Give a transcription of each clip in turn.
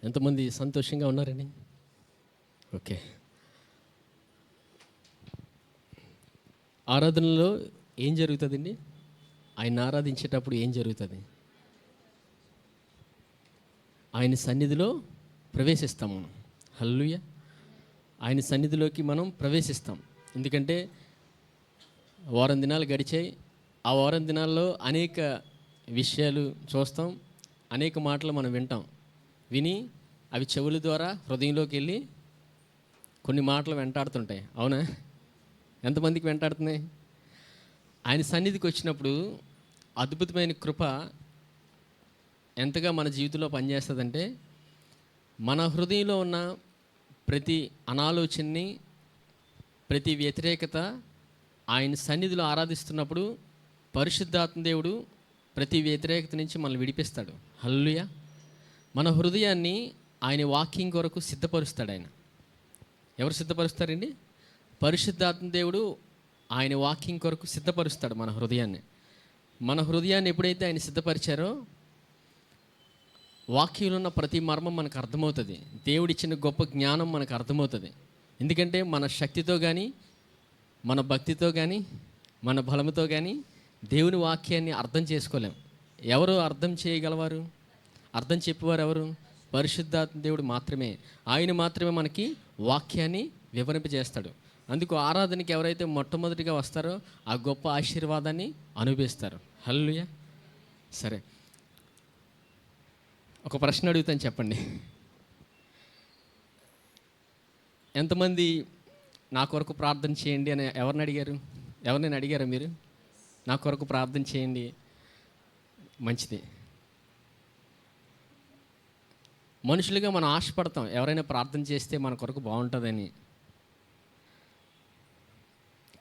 ఎంతమంది సంతోషంగా ఉన్నారండి? ఓకే. ఆరాధనలో ఏం జరుగుతుందండి? ఆయన ఆరాధించేటప్పుడు ఏం జరుగుతుంది? ఆయన సన్నిధిలో ప్రవేశిస్తాం మనం. హల్లెలూయా. ఆయన సన్నిధిలోకి మనం ప్రవేశిస్తాం. ఎందుకంటే వారం దినాలు గడిచాయి. ఆ వారం దినాల్లో అనేక విషయాలు చూస్తాం, అనేక మాటలు మనం వింటాం. విని అవి చెవుల ద్వారా హృదయంలోకి వెళ్ళి కొన్ని మాటలు వెంటాడుతుంటాయి. అవునా? ఎంతమందికి వెంటాడుతున్నాయి? ఆయన సన్నిధికి వచ్చినప్పుడు అద్భుతమైన కృప ఎంతగా మన జీవితంలో పనిచేస్తుందంటే, మన హృదయంలో ఉన్న ప్రతి అనాలోచనని, ప్రతి వ్యతిరేకత ఆయన సన్నిధిలో ఆరాధిస్తున్నప్పుడు పరిశుద్ధాత్మ దేవుడు ప్రతి వ్యతిరేకత నుంచి మనల్ని విడిపిస్తాడు. హల్లెలూయా. మన హృదయాన్ని ఆయన వాక్యం కొరకు సిద్ధపరుస్తాడు. ఆయన ఎవరు సిద్ధపరుస్తారండి? పరిశుద్ధాత్మ దేవుడు ఆయన వాక్యం కొరకు సిద్ధపరుస్తాడు మన హృదయాన్ని. మన హృదయాన్ని ఎప్పుడైతే ఆయన సిద్ధపరిచారో వాక్యంలో ఉన్న ప్రతి మర్మం మనకు అర్థమవుతుంది. దేవుడిచ్చిన గొప్ప జ్ఞానం మనకు అర్థమవుతుంది. ఎందుకంటే మన శక్తితో కానీ, మన భక్తితో కానీ, మన బలముతో కానీ దేవుని వాక్యాన్ని అర్థం చేసుకోలేం. ఎవరు అర్థం చేయగలవారు? అర్థం చెప్పేవారు ఎవరు? పరిశుద్ధాత్మ దేవుడు మాత్రమే. ఆయన మాత్రమే మనకి వాక్యాన్ని వివరింపజేస్తాడు. అందుకు ఆరాధనకి ఎవరైతే మొట్టమొదటిగా వస్తారో ఆ గొప్ప ఆశీర్వాదాన్ని అనుభవిస్తారు. హల్లెలూయా. సరే, ఒక ప్రశ్న అడుగుతాను, చెప్పండి. ఎంతమంది నా కొరకు ప్రార్థన చేయండి అని ఎవరిని అడిగారు? ఎవరినైనా అడిగారా మీరు? నా కొరకు ప్రార్థన చేయండి. మంచిది. మనుషులుగా మనం ఆశపడతాం ఎవరైనా ప్రార్థన చేస్తే మన కొరకు బాగుంటుందని.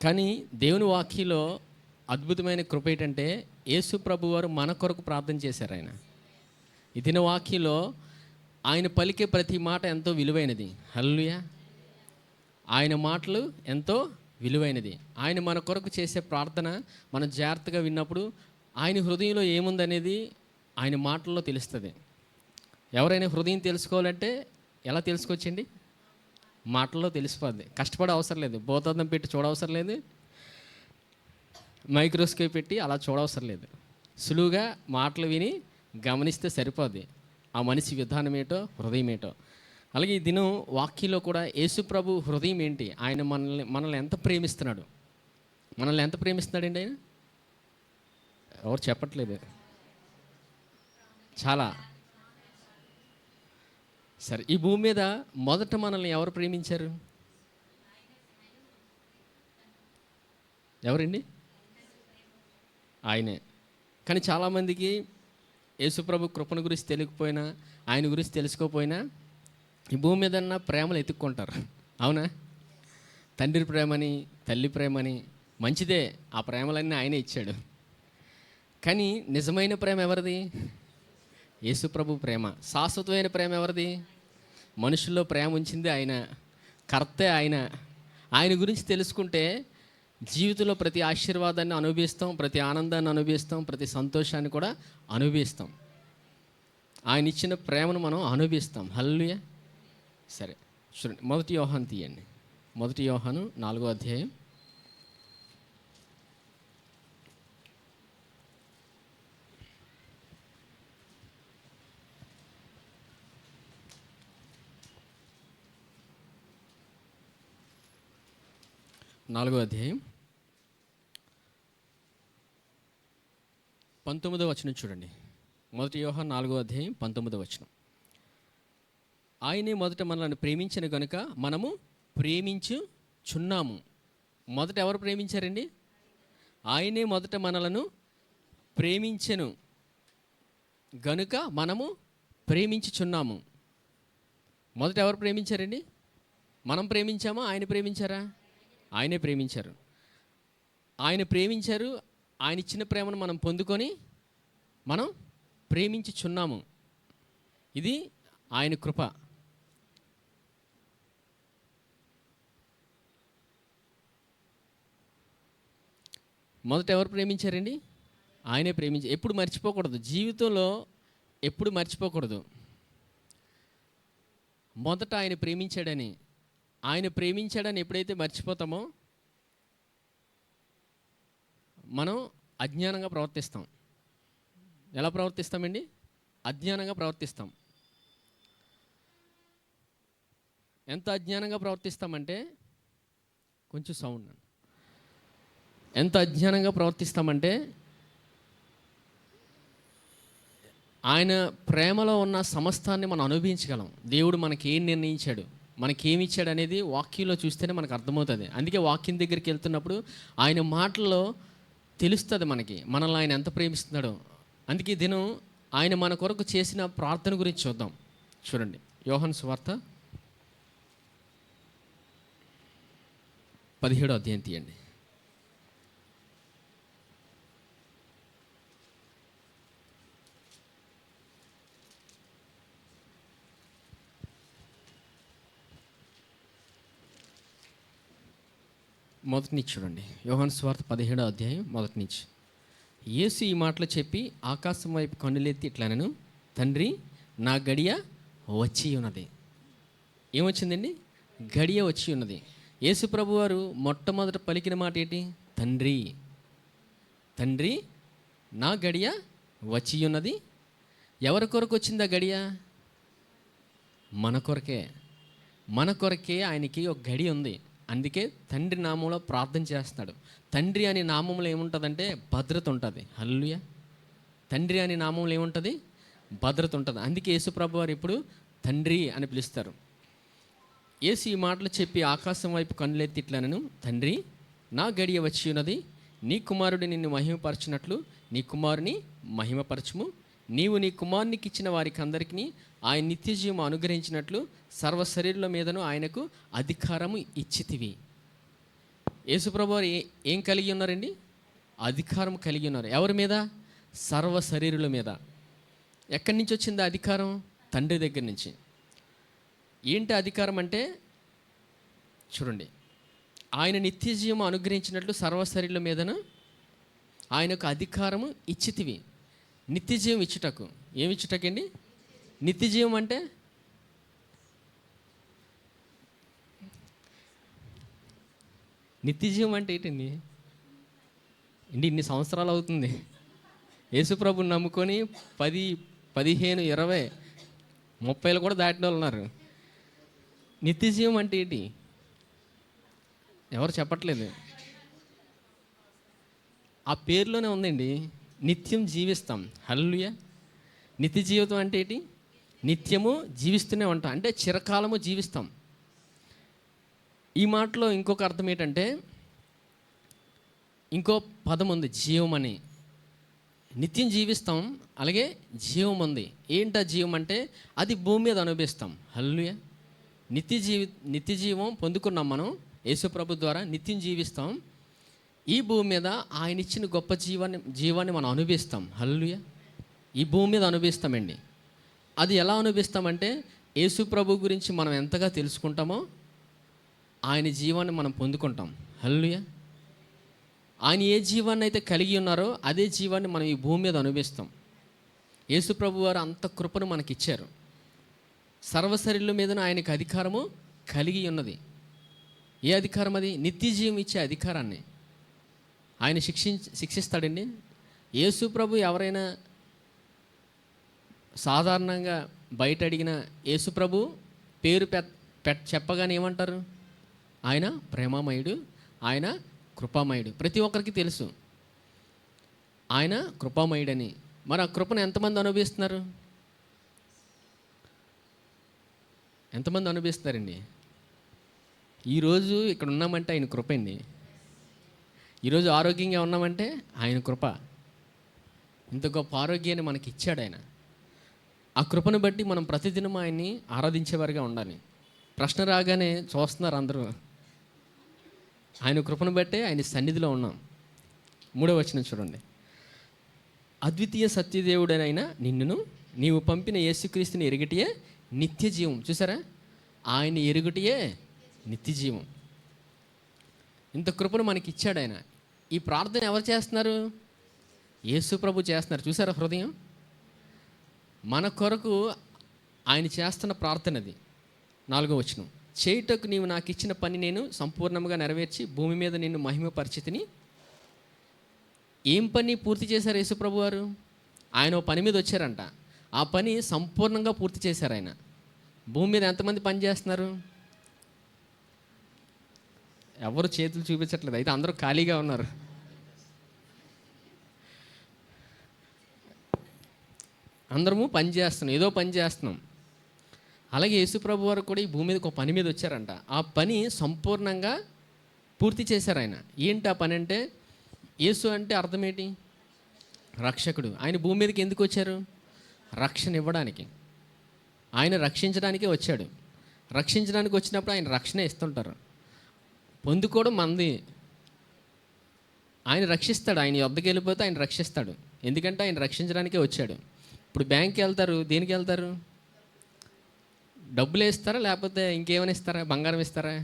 కానీ దేవుని వాక్యంలో అద్భుతమైన కృప ఏంటంటే, యేసు ప్రభు వారు మన కొరకు ప్రార్థన చేశారు. ఆయన ఈ దిన వాక్యంలో ఆయన పలికే ప్రతి మాట ఎంతో విలువైనది. హల్లెలూయా. ఆయన మాటలు ఎంతో విలువైనది. ఆయన మన కొరకు చేసే ప్రార్థన మనం జాగ్రత్తగా విన్నప్పుడు ఆయన హృదయంలో ఏముందనేది ఆయన మాటల్లో తెలుస్తుంది. ఎవరైనా హృదయం తెలుసుకోవాలంటే ఎలా తెలుసుకోవచ్చండి? మాటల్లో తెలిసిపోద్ది. కష్టపడే అవసరం లేదు, భూతద్దం పెట్టి చూడవసరం లేదు, మైక్రోస్కోప్ పెట్టి అలా చూడవసరం లేదు. సులువుగా మాటలు విని గమనిస్తే సరిపోద్ది ఆ మనిషి విధానం ఏంటో, హృదయం ఏంటో. అలాగే ఈ దినం వాక్యంలో కూడా యేసు ప్రభు హృదయం ఏంటి, ఆయన మనల్ని ఎంత ప్రేమిస్తున్నాడు, మనల్ని ఎంత ప్రేమిస్తున్నాడండి ఆయన? ఎవరు చెప్పట్లేదు. చాలా. సరే, ఈ భూమి మీద మొదట మనల్ని ఎవరు ప్రేమించారు? ఎవరండి? ఆయనే. కానీ చాలామందికి యేసుప్రభు కృపణ గురించి తెలియకపోయినా, ఆయన గురించి తెలుసుకోకపోయినా ఈ భూమి మీద ఉన్న ప్రేమలు ఎత్తుక్కుంటారు. అవునా? తండ్రి ప్రేమని, తల్లి ప్రేమని, మంచిదే, ఆ ప్రేమలన్నీ ఆయనే ఇచ్చాడు. కానీ నిజమైన ప్రేమ ఎవరిది? యేసుప్రభు ప్రేమ. శాశ్వతమైన ప్రేమ ఎవరిది? మనుషుల్లో ప్రేమ ఉంచింది ఆయన, కర్తే ఆయన. ఆయన గురించి తెలుసుకుంటే జీవితంలో ప్రతి ఆశీర్వాదాన్ని అనుభవిస్తాం, ప్రతి ఆనందాన్ని అనుభవిస్తాం, ప్రతి సంతోషాన్ని కూడా అనుభవిస్తాం. ఆయన ఇచ్చిన ప్రేమను మనం అనుభవిస్తాం. హల్లెలూయా. సరే, చూడండి, 1 యోహాను తీయండి. 1 యోహాను 4వ అధ్యాయం. నాలుగో అధ్యాయం 19వ వచనం చూడండి. 1 యోహాను 4వ అధ్యాయం 19వ వచనం. ఆయనే మొదట మనల్ని ప్రేమించిన గనుక మనము ప్రేమించుచున్నాము. మొదట ఎవరు ప్రేమించారండి? ఆయనే మొదట మనలను ప్రేమించెను గనుక మనము ప్రేమించుచున్నాము. మొదట ఎవరు ప్రేమించారండి? మనం ప్రేమించామా, ఆయన ప్రేమించారా? ఆయనే ప్రేమించారు. ఆయన ప్రేమించారు. ఆయన ఇచ్చిన ప్రేమను మనం పొందుకొని మనం ప్రేమించుచున్నాము. ఇది ఆయన కృప. మొదట ఎవరు ప్రేమించారండి? ఆయనే ప్రేమించారు. ఎప్పుడు మర్చిపోకూడదు, జీవితంలో ఎప్పుడు మర్చిపోకూడదు. మొదట ఆయన ప్రేమించాడని ఎప్పుడైతే మర్చిపోతామో మనం అజ్ఞానంగా ప్రవర్తిస్తాం. ఎలా ప్రవర్తిస్తామండి? అజ్ఞానంగా ప్రవర్తిస్తాం. ఎంత అజ్ఞానంగా ప్రవర్తిస్తామంటే, కొంచెం సౌండ్, ఎంత అజ్ఞానంగా ప్రవర్తిస్తామంటే ఆయన ప్రేమలో ఉన్న సమస్తాన్ని మనం అనుభవించగలం. దేవుడు మనకి ఏం నిర్ణయించాడు, మనకేమి ఇచ్చాడు అనేది వాక్యంలో చూస్తేనే మనకు అర్థమవుతుంది. అందుకే వాక్యం దగ్గరికి వెళ్తున్నప్పుడు ఆయన మాటల్లో తెలుస్తుంది మనల్ని ఆయన ఎంత ప్రేమిస్తున్నాడో. అందుకే దినం ఆయన మన కొరకు చేసిన ప్రార్థన గురించి చూద్దాం. చూడండి, యోహాను సువార్త 17వ అధ్యాయం తీయండి. మొదటి నుంచి చూడండి. యోహాను సువార్త 17వ అధ్యాయం మొదటి నుంచి. యేసు ఈ మాటలు చెప్పి ఆకాశం వైపు కన్నులెత్తి ఇట్లనెను, తండ్రి, నా గడియ వచ్చి ఉన్నది. ఏమొచ్చిందండి? గడియ వచ్చి ఉన్నది. యేసు ప్రభు వారు మొట్టమొదట పలికిన మాట ఏంటి? తండ్రి, తండ్రి, నా గడియ వచ్చి ఉన్నది. ఎవరి కొరకు వచ్చింది ఆ గడియ? మన కొరకే ఆయనకి ఒక గడి ఉంది. అందుకే తండ్రి నామంలో ప్రార్థన చేస్తున్నాడు. తండ్రి అనే నామంలో ఏముంటుందంటే భద్రత ఉంటుంది. హల్లెలూయా. తండ్రి అనే నామంలో ఏముంటుంది? భద్రత ఉంటుంది. అందుకే యేసుప్రభు వారు ఇప్పుడు తండ్రి అని పిలుస్తారు. యేసు ఈ మాటలు చెప్పి ఆకాశం వైపు కన్నులెత్తి ఇట్లనెను, తండ్రి, నా గడియ వచ్చి ఉన్నది. నీ కుమారుడు నిన్ను మహిమపరచినట్లు నీ కుమారుని మహిమపరచుము. నీవు నీ కుమారునికి ఇచ్చిన వారికి అందరికీ ఆయన నిత్యజీవం అనుగ్రహించినట్లు సర్వ శరీరుల మీదను ఆయనకు అధికారము ఇచ్చితివి. యేసుప్రభు వారు ఏం కలిగి ఉన్నారండి? అధికారం కలిగి ఉన్నారు. ఎవరి మీద? సర్వ శరీరుల మీద. ఎక్కడి నుంచి వచ్చింది అధికారం? తండ్రి దగ్గర నుంచి. ఏంటి అధికారం అంటే, చూడండి, ఆయన నిత్యజీవం అనుగ్రహించినట్లు సర్వ శరీరుల మీదను ఆయనకు అధికారము ఇచ్చితివి. నిత్యజీవం ఇచ్చుటకు. ఏమి ఇచ్చుటకండి? నిత్యజీవం అంటే ఏంటండి? ఇన్ని సంవత్సరాలు అవుతుంది యేసుప్రభుని నమ్ముకొని 10, 15, 20, 30 కూడా దాటిన వాళ్ళు ఉన్నారు. నిత్యజీవం అంటే ఏంటి? ఎవరు చెప్పట్లేదు. ఆ పేరులోనే ఉందండి, నిత్యం జీవిస్తాం. హల్లెలూయా. నిత్య జీవితం అంటే ఏంటి? నిత్యము జీవిస్తూనే ఉంటాం, అంటే చిరకాలము జీవిస్తాం. ఈ మాటలో ఇంకొక అర్థం ఏంటంటే, ఇంకో పదం ఉంది, జీవం అని. నిత్యం జీవిస్తాం, అలాగే జీవం ఉంది. ఏంటా జీవం అంటే? అది భూమి మీద అనుభవిస్తాం. హల్లెలూయా. నిత్య జీవం పొందుకున్నాం మనం యేసుప్రభు ద్వారా. నిత్యం జీవిస్తాం. ఈ భూమి మీద ఆయన ఇచ్చిన గొప్ప జీవాన్ని మనం అనుభవిస్తాం. హల్లెలూయా. ఈ భూమి మీద అనుభవిస్తామండి. అది ఎలా అనుభవిస్తామంటే, యేసుప్రభు గురించి మనం ఎంతగా తెలుసుకుంటామో ఆయన జీవాన్ని మనం పొందుకుంటాం. హల్లెలూయా. ఆయన ఏ జీవాన్ని అయితే కలిగి ఉన్నారో అదే జీవాన్ని మనం ఈ భూమి మీద అనుభవిస్తాం. యేసుప్రభు వారు అంత కృపను మనకిచ్చారు. సర్వశరీరుల మీద ఆయనకు అధికారము కలిగి ఉన్నది. ఏ అధికారం అది? నిత్య జీవం ఇచ్చే అధికారాన్ని ఆయన శిక్షిస్తాడండి. యేసుప్రభు ఎవరైనా సాధారణంగా బయట అడిగిన యేసుప్రభు పేరు చెప్పగానే ఏమంటారు? ఆయన ప్రేమమయుడు, ఆయన కృపామయుడు. ప్రతి ఒక్కరికి తెలుసు ఆయన కృపామయుడని. మరి ఆ కృపను ఎంతమంది అనుభవిస్తున్నారు? ఎంతమంది అనుభవిస్తారండి? ఈరోజు ఇక్కడ ఉన్నామంటే ఆయన కృప అండి. ఈరోజు ఆరోగ్యంగా ఉన్నామంటే ఆయన కృప. ఇంత గొప్ప ఆరోగ్యాన్ని మనకి ఇచ్చాడు ఆయన. ఆ కృపను బట్టి మనం ప్రతిదినం ఆయన్ని ఆరాధించేవారుగా ఉండాలి. ప్రశ్న రాగానే చూస్తున్నారు అందరూ. ఆయన కృపను బట్టే ఆయన సన్నిధిలో ఉన్నాం. 3వ వచనం చూడండి. అద్వితీయ సత్యదేవుడనైనా నిన్నును నీవు పంపిన యేసుక్రీస్తుని ఎరుగటియే నిత్య జీవం. చూసారా? ఆయన ఎరుగుటియే నిత్య జీవం. ఇంత కృపను మనకి ఇచ్చాడు ఆయన. ఈ ప్రార్థన ఎవరు చేస్తున్నారు? యేసు ప్రభు చేస్తున్నారు. చూసారా హృదయం? మన కొరకు ఆయన చేస్తున్న ప్రార్థన అది. 4వ వచనం. చేయుటకు నీవు నాకు ఇచ్చిన పని నేను సంపూర్ణంగా నెరవేర్చి భూమి మీద నిన్ను మహిమపరిచితిని. ఏం పని పూర్తి చేశారు యేసుప్రభు వారు? ఆయన ఓ పని మీద వచ్చారంట. ఆ పని సంపూర్ణంగా పూర్తి చేశారు ఆయన. భూమి మీద ఎంతమంది పని చేస్తున్నారు? ఎవరు చేతులు చూపించట్లేదు, అయితే అందరూ ఖాళీగా ఉన్నారు. అందరము పని చేస్తున్నాం, ఏదో పని చేస్తున్నాం. అలాగే యేసుప్రభు వారు కూడా ఈ భూమి మీదకి ఒక పని మీద వచ్చారంట. ఆ పని సంపూర్ణంగా పూర్తి చేశారు ఆయన. ఏంటి ఆ పని అంటే? యేసు అంటే అర్థం ఏంటి? రక్షకుడు. ఆయన భూమి మీదకి ఎందుకు వచ్చారు? రక్షణ ఇవ్వడానికి. ఆయన రక్షించడానికే వచ్చాడు. రక్షించడానికి వచ్చినప్పుడు ఆయన రక్షణ ఇస్తుంటారు. పొందుకోవడం మంది. ఆయన రక్షిస్తాడు. ఆయన యొద్దకు వెళ్ళిపోతే ఆయన రక్షిస్తాడు. ఎందుకంటే ఆయన రక్షించడానికే వచ్చాడు. ఇప్పుడు బ్యాంక్కి వెళ్తారు, దేనికి వెళ్తారు? డబ్బులు వేస్తారా లేకపోతే ఇంకేమైనా ఇస్తారా? బంగారం ఇస్తారా?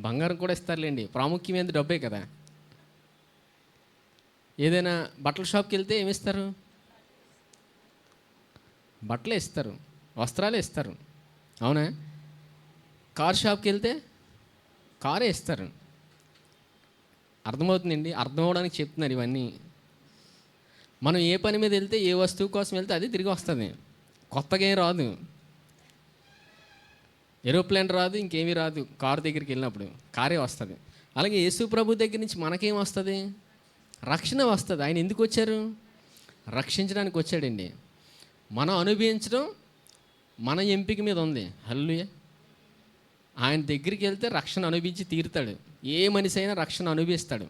బంగారం కూడా ఇస్తారులేండి, ప్రాముఖ్యమైనది డబ్బే కదా. ఏదైనా బట్టల షాప్కి వెళ్తే ఏమి ఇస్తారు? బట్టలే ఇస్తారు, వస్త్రాలే ఇస్తారు, అవునా? కార్ షాప్కి వెళ్తే కారే ఇస్తారు. అర్థమవుతుందండి? అర్థం అవడానికి చెప్తున్నారు ఇవన్నీ. మనం ఏ పని మీద వెళ్తే, ఏ వస్తువు కోసం వెళ్తే అది తిరిగి వస్తుంది. కొత్తగా ఏం రాదు. ఏరోప్లేన్ రాదు, ఇంకేమీ రాదు. కారు దగ్గరికి వెళ్ళినప్పుడు కారే వస్తుంది. అలాగే యేసు ప్రభు దగ్గర నుంచి మనకేం వస్తుంది? రక్షణ వస్తుంది. ఆయన ఎందుకు వచ్చారు? రక్షించడానికి వచ్చాడండి. మనం అనుభవించడం మన ఎంపిక మీద ఉంది. హల్లెలూయా. ఆయన దగ్గరికి వెళ్తే రక్షణ అనుభవించి తీరుతాడు. ఏ మనిషి అయినా రక్షణ అనుభవిస్తాడు.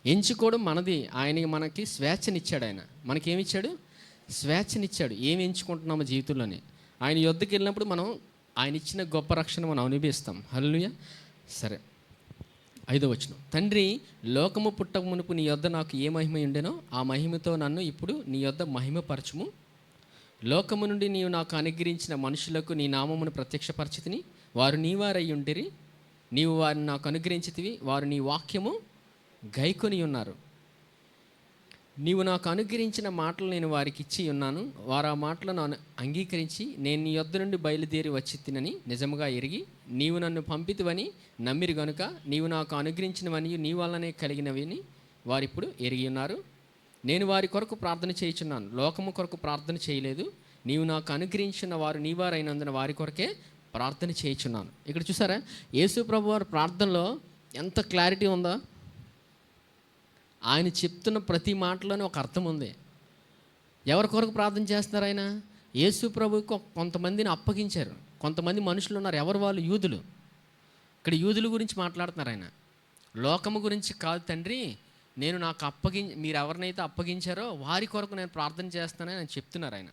ఎంచుకోవడం మనది. ఆయనకి మనకి స్వేచ్ఛనిచ్చాడు. ఆయన మనకేమిచ్చాడు? స్వేచ్ఛనిచ్చాడు. ఏమి ఎంచుకుంటున్నామో జీవితంలోనే. ఆయన యొద్దకు వెళ్ళినప్పుడు మనం ఆయన ఇచ్చిన గొప్ప రక్షణ మనం అనుభవిస్తాం. హల్లెలూయా. సరే, 5వ వచనం. తండ్రి, లోకము పుట్టక మునుపు నీ యొద్ద నాకు ఏ మహిమ ఉండెనో ఆ మహిమతో నన్ను ఇప్పుడు నీ యొద్ద మహిమపరచుము. లోకము నుండి నీవు నాకు అనుగ్రహించిన మనుషులకు నీ నామమును ప్రత్యక్షపరిచితిని. వారు నీవారై ఉండిరి. నీవు వారిని నాకు అనుగ్రహించితివి. వారు నీ వాక్యము గైకొని ఉన్నారు. నీవు నాకు అనుగ్రహించిన మాటలు నేను వారికి ఇచ్చి ఉన్నాను. వారు ఆ మాటలను అంగీకరించి నేను నీ యొద్ద నుండి బయలుదేరి వచ్చి తినని నిజముగా ఎరిగి నీవు నన్ను పంపితివని నమ్మిరి గనుక నీవు నాకు అనుగ్రహించినవని నీ వల్లనే కలిగినవని వారిప్పుడు ఎరిగి ఉన్నారు. నేను వారి కొరకు ప్రార్థన చేయుచున్నాను, లోకము కొరకు ప్రార్థన చేయలేదు. నీవు నాకు అనుగ్రహించిన వారు నీవారైనందున వారి కొరకే ప్రార్థన చేయుచున్నాను. ఇక్కడ చూసారా, యేసు ప్రభు వారి ప్రార్థనలో ఎంత క్లారిటీ ఉందో. ఆయన చెప్తున్న ప్రతి మాటలోనే ఒక అర్థం ఉంది. ఎవరి కొరకు ప్రార్థన చేస్తున్నారు ఆయన? యేసు ప్రభువుకు కొంతమందిని అప్పగించారు. కొంతమంది మనుషులు ఉన్నారు. ఎవరు వాళ్ళు? యూదులు. ఇక్కడ యూదుల గురించి మాట్లాడుతున్నారు ఆయన. లోకము గురించి కాదు తండ్రి, నేను నాకు మీరు ఎవరినైతే అప్పగించారో వారి కొరకు నేను ప్రార్థన చేస్తానని ఆయన చెప్తున్నారు ఆయన.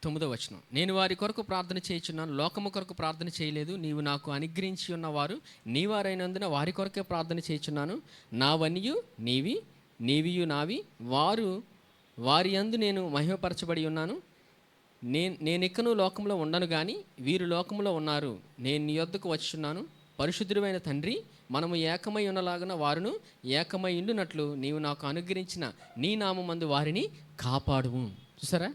9వ వచనం. నేను వారి కొరకు ప్రార్థన చేయుచున్నాను, లోకము కొరకు ప్రార్థన చేయలేదు. నీవు నాకు అనుగ్రహించి ఉన్నవారు నీవారైనందున వారి కొరకే ప్రార్థన చేయుచున్నాను. నావనియు నీవి, నీవియు నావి, వారి యందు నేను మహిమపరచబడి ఉన్నాను. నేనిక్కను లోకంలో ఉండను కానీ వీరు లోకంలో ఉన్నారు. నేను నీ యొద్దకు వచ్చున్నాను. పరిశుద్ధుడైన తండ్రి, మనము ఏకమై ఉన్నలాగున వారును ఏకమై ఉండునట్లు నీవు నాకు అనుగ్రహించిన నీ నామమందు వారిని కాపాడుము. చూసారా,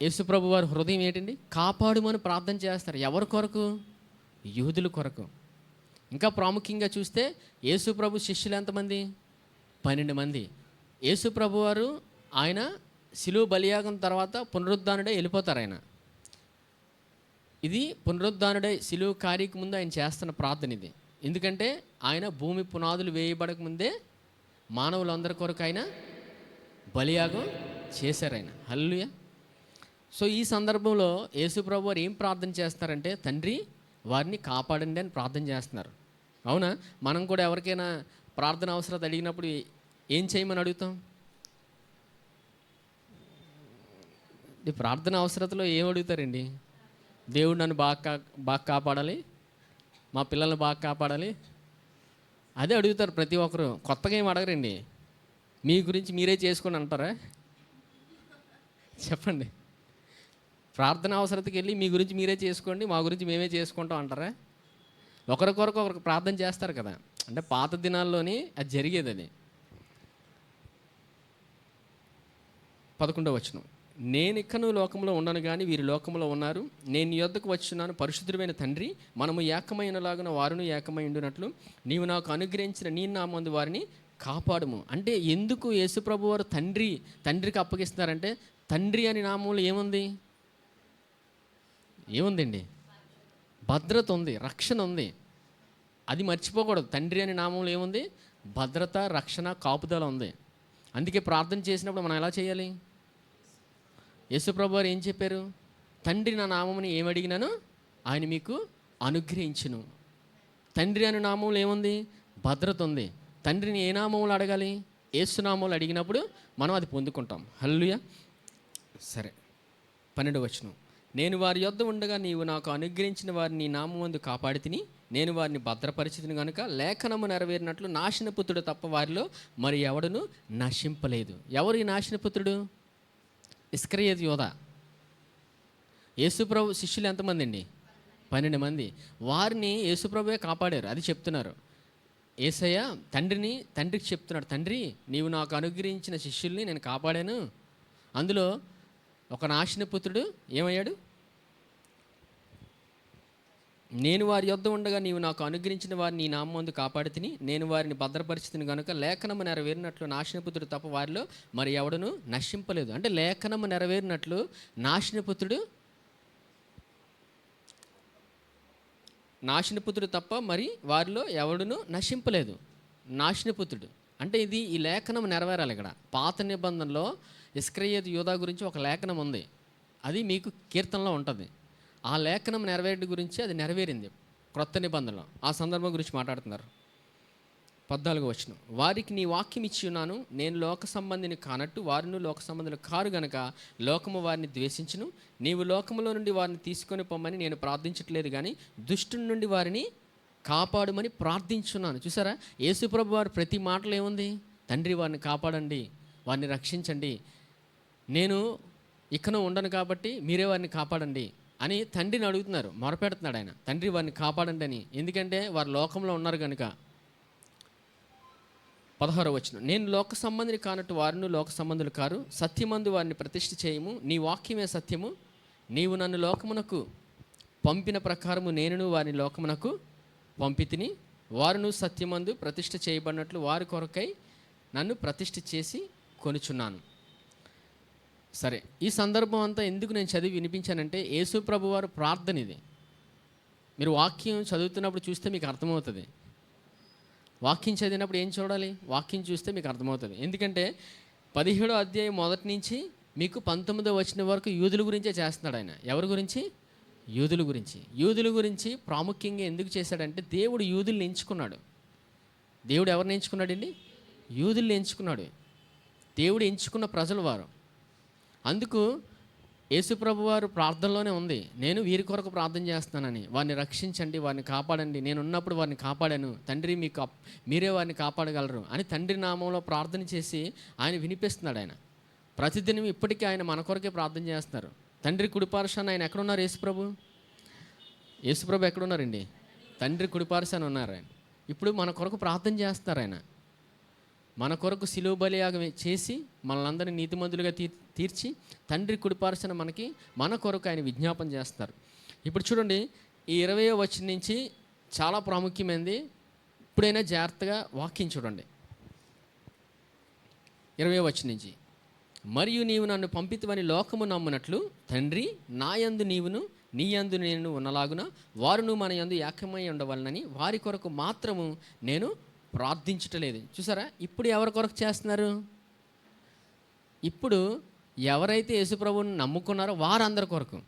యేసుప్రభు వారి హృదయం ఏంటండి? కాపాడుమని ప్రార్థన చేస్తారు. ఎవరి కొరకు? యూదుల కొరకు. ఇంకా ప్రాముఖ్యంగా చూస్తే యేసుప్రభు శిష్యులు ఎంతమంది? 12 మంది. యేసుప్రభు వారు ఆయన శిలువ బలియాగం తర్వాత పునరుద్ధానుడై వెళ్ళిపోతారు ఆయన. ఇది పునరుద్ధానుడై శిలువ కార్యకు ముందు ఆయన చేస్తున్న ప్రార్థన ఇది. ఎందుకంటే ఆయన భూమి పునాదులు వేయబడక ముందే మానవులందరి కొరకు ఆయన బలియాగం చేశారు ఆయన. హల్లెలూయా. సో ఈ సందర్భంలో యేసుప్రభు వారు ఏం ప్రార్థన చేస్తున్నారంటే, తండ్రి వారిని కాపాడండి అని ప్రార్థన చేస్తున్నారు. అవునా? మనం కూడా ఎవరికైనా ప్రార్థన అవసరత అడిగినప్పుడు ఏం చేయమని అడుగుతాం? ఈ ప్రార్థన అవసరతలో ఏం అడుగుతారండి? దేవుడు నన్ను బాగా కాపాడాలి, మా పిల్లల్ని బాగా కాపాడాలి, అదే అడుగుతారు ప్రతి ఒక్కరు. కొత్తగా ఏం అడగరండి. మీ గురించి మీరే చేసుకోండి అంటారా? చెప్పండి. ప్రార్థన అవసరతకి వెళ్ళి మీ గురించి మీరే చేసుకోండి, మా గురించి మేమే చేసుకుంటాం అంటారా? ఒకరికొరకు ఒకరికి ప్రార్థన చేస్తారు కదా. అంటే పాత దినాల్లోని అది జరిగేది. అది 11వ వచనం. నేను ఇక్కను లోకంలో ఉండను కానీ వీరు లోకంలో ఉన్నారు, నేను నీ యొద్దకు వచ్చున్నాను. పరిశుద్ధుడైన తండ్రి, మనము ఏకమైనలాగున వారును ఏకమై ఉండునట్లు నీవు నాకు అనుగ్రహించిన నీ నామందు వారిని కాపాడుము. అంటే ఎందుకు యేసుప్రభు వారు తండ్రికి అప్పగిస్తున్నారంటే, తండ్రి అని నామంలో ఏముందండి? భద్రత ఉంది, రక్షణ ఉంది. అది మర్చిపోకూడదు. తండ్రి అనే నామంలో ఏముంది? భద్రత, రక్షణ, కాపుదల ఉంది. అందుకే ప్రార్థన చేసినప్పుడు మనం ఎలా చేయాలి? యేసుప్రభు వారు ఏం చెప్పారు? తండ్రి నా నామముని ఏమడిగినాను ఆయన మీకు అనుగ్రహించును. తండ్రి అనే నామంలో ఏముంది? భద్రత ఉంది. తండ్రిని ఏ నామంలో అడగాలి? యేసు నామంలో అడిగినప్పుడు మనం అది పొందుకుంటాం. హల్లెలూయా. సరే, 12వ వచనం. నేను వారి యొద్ద ఉండగా నీవు నాకు అనుగ్రహించిన వారిని నీ నామమందు కాపాడి తిని, నేను వారిని భద్రపరిచితిని కనుక లేఖనము నెరవేరినట్లు నాశనపుత్రుడు తప్ప వారిలో మరి ఎవడును నశింపలేదు. ఎవరు ఈ నాశనపుత్రుడు? ఇస్కరియోతు యోధా. యేసుప్రభు శిష్యులు ఎంతమంది అండి? 12 మంది. వారిని యేసుప్రభువే కాపాడారు. అది చెప్తున్నారు. యేసయ్య తండ్రికి చెప్తున్నాడు, తండ్రి నీవు నాకు అనుగ్రహించిన శిష్యుల్ని నేను కాపాడాను. అందులో ఒక నాశనపుత్రుడు ఏమయ్యాడు? నేను వారి యొద్ద ఉండగా నీవు నాకు అనుగ్రహించిన వారిని నీ నామందు కాపాడి తిని, నేను వారిని భద్రపరిచితిని కనుక లేఖనము నెరవేరినట్లు నాశనపుత్రుడు తప్ప వారిలో మరి ఎవడును నశింపలేదు. అంటే లేఖనము నెరవేరినట్లు నాశనపుత్రుడు తప్ప మరి వారిలో ఎవడును నశింపలేదు. నాశనపుత్రుడు అంటే ఈ లేఖనం నెరవేరాలి. ఇక్కడ పాత నిబంధనలో ఇస్కరియోతు యోధా గురించి ఒక లేఖనం ఉంది. అది మీకు కీర్తనలో ఉంటుంది. ఆ లేఖనం నెరవేరడం గురించి అది నెరవేరింది క్రొత్త నిబంధనలో. ఆ సందర్భం గురించి మాట్లాడుతున్నారు. 14వ వచనం. వారికి నీ వాక్యం ఇచ్చి ఉన్నాను, నేను లోక సంబంధిని కానట్టు వారిని లోక సంబంధులు కారు గనక లోకము వారిని ద్వేషించును. నీవు లోకములో నుండి వారిని తీసుకొని పొమ్మని నేను ప్రార్థించట్లేదు, కానీ దుష్టుని నుండి వారిని కాపాడుమని ప్రార్థించున్నాను. చూసారా, యేసుప్రభు వారు ప్రతి మాటలో ఏముంది? తండ్రి వారిని కాపాడండి, వారిని రక్షించండి, నేను ఇకను ఉండను కాబట్టి మీరే వారిని కాపాడండి అని తండ్రిని అడుగుతున్నారు, మొరపెడుతున్నాడు ఆయన. తండ్రి వారిని కాపాడండి అని. ఎందుకంటే వారు లోకంలో ఉన్నారు కనుక. 16వ వచనం. నేను లోక సంబంధిని కానట్టు వారిని లోక సంబంధులు కారు, సత్యమందు వారిని ప్రతిష్ఠ చేయము, నీ వాక్యమే సత్యము. నీవు నన్ను లోకమునకు పంపిన ప్రకారము నేనును వారిని లోకమునకు పంపితిని, వారును సత్యమందు ప్రతిష్ఠ చేయబడినట్లు వారి కొరకై నన్ను ప్రతిష్ఠ చేసి కొనుచున్నాను. సరే, ఈ సందర్భం అంతా ఎందుకు నేను చదివి వినిపించానంటే, యేసు ప్రభు వారు ప్రార్థన ఇది. మీరు వాక్యం చదువుతున్నప్పుడు చూస్తే మీకు అర్థమవుతుంది. వాక్యం చదివినప్పుడు ఏం చూడాలి? వాక్యం చూస్తే మీకు అర్థమవుతుంది. ఎందుకంటే 17వ అధ్యాయం మొదటి నుంచి మీకు 19వ వచనం వరకు యూదుల గురించే చేస్తున్నాడు ఆయన. ఎవరి గురించి? యూదుల గురించి. యూదుల గురించి ప్రాముఖ్యంగా ఎందుకు చేశాడంటే, దేవుడు యూదుల్ని ఎంచుకున్నాడు. దేవుడు ఎవరిని ఎంచుకున్నాడండి? యూదుల్ని ఎంచుకున్నాడు. దేవుడు ఎంచుకున్న ప్రజలు వారు. అందుకు యేసుప్రభు వారు ప్రార్థనలోనే ఉంది, నేను వీరి కొరకు ప్రార్థన చేస్తున్నానని. వారిని రక్షించండి, వారిని కాపాడండి, నేను ఉన్నప్పుడు వారిని కాపాడాను, తండ్రి మీరే వారిని కాపాడగలరు అని తండ్రి నామంలో ప్రార్థన చేసి ఆయన వినిపిస్తున్నాడు. ఆయన ప్రతిదినం ఇప్పటికీ ఆయన మన కొరకే ప్రార్థన చేస్తున్నారు. తండ్రి కుడిపార్శ్వాన ఆయన ఎక్కడున్నారు? యేసుప్రభు ఎక్కడున్నారండి? తండ్రి కుడిపార్శ్వాన ఉన్నారు ఆయన. ఇప్పుడు మన కొరకు ప్రార్థన చేస్తున్నారు ఆయన. మన కొరకు శిలువ బలియాగం చేసి మనల్ని నీతిమంతులుగా తీర్చి తండ్రి కుడిపార్శ్వాన మన కొరకు ఆయన విజ్ఞాపన చేస్తారు. ఇప్పుడు చూడండి, ఈ 20వ వచనం నుంచి చాలా ప్రాముఖ్యమైనది. ఇప్పుడైనా జాగ్రత్తగా వాక్యం చూడండి. 20వ వచనం నుంచి. మరియు నీవు నన్ను పంపితివని లోకము నమ్మునట్లు తండ్రి నా యందు నీవును నీ యందు నేను ఉన్నలాగున వారును మన యందు ఏకమై ఉండవలనని వారి కొరకు మాత్రము నేను ప్రార్థించటలేదు. చూసారా, ఇప్పుడు ఎవరి కొరకు చేస్తున్నారు? ఇప్పుడు ఎవరైతే యేసుప్రభువుని నమ్ముకున్నారో వారందరి కొరకు,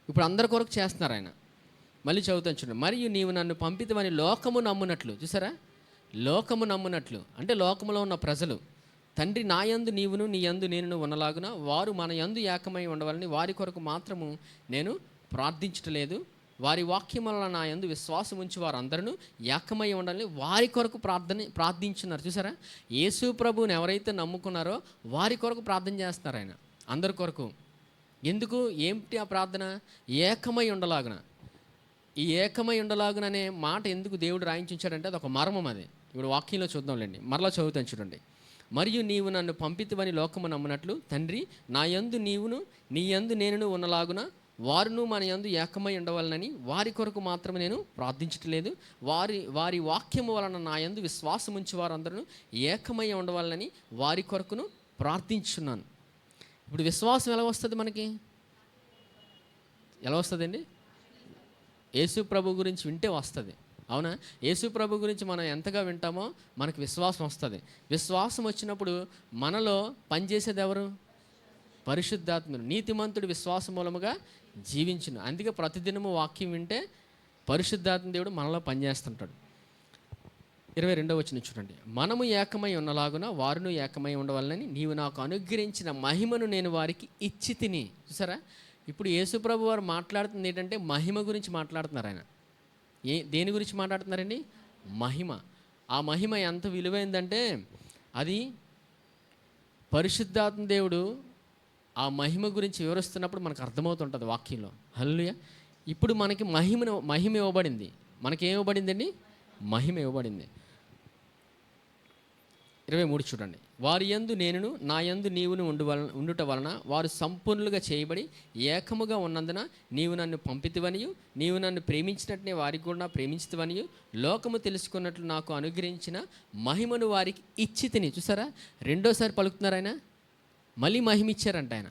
ఇప్పుడు అందరి కొరకు చేస్తున్నారు ఆయన. మళ్ళీ చదువుతాను చూడండి. మరియు నీవు నన్ను పంపితమని లోకము నమ్మునట్లు. చూసారా, లోకము నమ్మునట్లు అంటే లోకములో ఉన్న ప్రజలు, తండ్రి నా యందు నీవును నీ యందు నేను ఉన్నలాగున వారు మన యందు ఏకమై ఉండవాలని వారి కొరకు మాత్రము నేను ప్రార్థించటలేదు. వారి వాక్యం వలన నా యందు విశ్వాసం ఉంచి వారు అందరూ ఏకమై ఉండాలని వారి కొరకు ప్రార్థించున్నారు. చూసారా, యేసు ప్రభువుని ఎవరైతే నమ్ముకున్నారో వారి కొరకు ప్రార్థన చేస్తున్నారు ఆయన, అందరి కొరకు. ఎందుకు? ఏమిటి ఆ ప్రార్థన? ఏకమై ఉండలాగున. ఈ ఏకమై ఉండలాగున అనే మాట ఎందుకు దేవుడు రాయించాడంటే అది ఒక మర్మం. అది ఇప్పుడు వాక్యంలో చూద్దాంలేండి. మరలా చదువుతాను చూడండి. మరియు నీవు నన్ను పంపితివని లోకము నమ్మునట్లు తండ్రి నా యందు నీవును నీ యందు నేనును ఉన్నలాగున వారును మన యందు ఏకమై ఉండవాలని వారి కొరకు మాత్రమే నేను ప్రార్థించట్లేదు, వారి వారి వాక్యము వలన నా యందు విశ్వాసం ఉంచి వారందరూ ఏకమై ఉండవాలని వారి కొరకును ప్రార్థించున్నాను. ఇప్పుడు విశ్వాసం ఎలా వస్తుంది మనకి? ఎలా వస్తుందండి? యేసు ప్రభు గురించి వింటే వస్తుంది. అవునా? యేసు ప్రభు గురించి మనం ఎంతగా వింటామో మనకు విశ్వాసం వస్తుంది. విశ్వాసం వచ్చినప్పుడు మనలో పనిచేసేది ఎవరు? పరిశుద్ధాత్ముడు. నీతిమంతుడు విశ్వాస మూలముగా జీవించును. అందుకే ప్రతిదినము వాక్యం వింటే పరిశుద్ధాత్మ దేవుడు మనలో పనిచేస్తుంటాడు. 22వ వచనం చూడండి. మనము ఏకమై ఉన్నలాగున వారును ఏకమై ఉండవాలని నీవు నాకు అనుగ్రహించిన మహిమను నేను వారికి ఇచ్చి తిని. చూసారా, ఇప్పుడు యేసుప్రభు వారు మాట్లాడుతుంది ఏంటంటే మహిమ గురించి మాట్లాడుతున్నారు. ఆయన దేని గురించి మాట్లాడుతున్నారండి? మహిమ. ఆ మహిమ ఎంత విలువైందంటే అది పరిశుద్ధాత్మ దేవుడు ఆ మహిమ గురించి వివరిస్తున్నప్పుడు మనకు అర్థమవుతుంటుంది వాక్యంలో. హల్లెలూయా. ఇప్పుడు మనకి మహిమ ఇవ్వబడింది. మనకి ఏం ఇవ్వబడిందండి? మహిమ ఇవ్వబడింది. 23 చూడండి. వారి యందు నేనును నా యందు నీవును ఉండుట వలన వారు సంపూర్ణులుగా చేయబడి ఏకముగా ఉన్నందున నీవు నన్ను పంపితివనియు నీవు నన్ను ప్రేమించినట్టునే వారికి కూడా ప్రేమించితివనియు లోకము తెలుసుకున్నట్లు నాకు అనుగ్రహించిన మహిమను వారికి ఇచ్చి తిని. చూసారా, రెండోసారి పలుకుతున్నారు ఆయన. మళ్ళీ మహిమ ఇచ్చారంట ఆయన.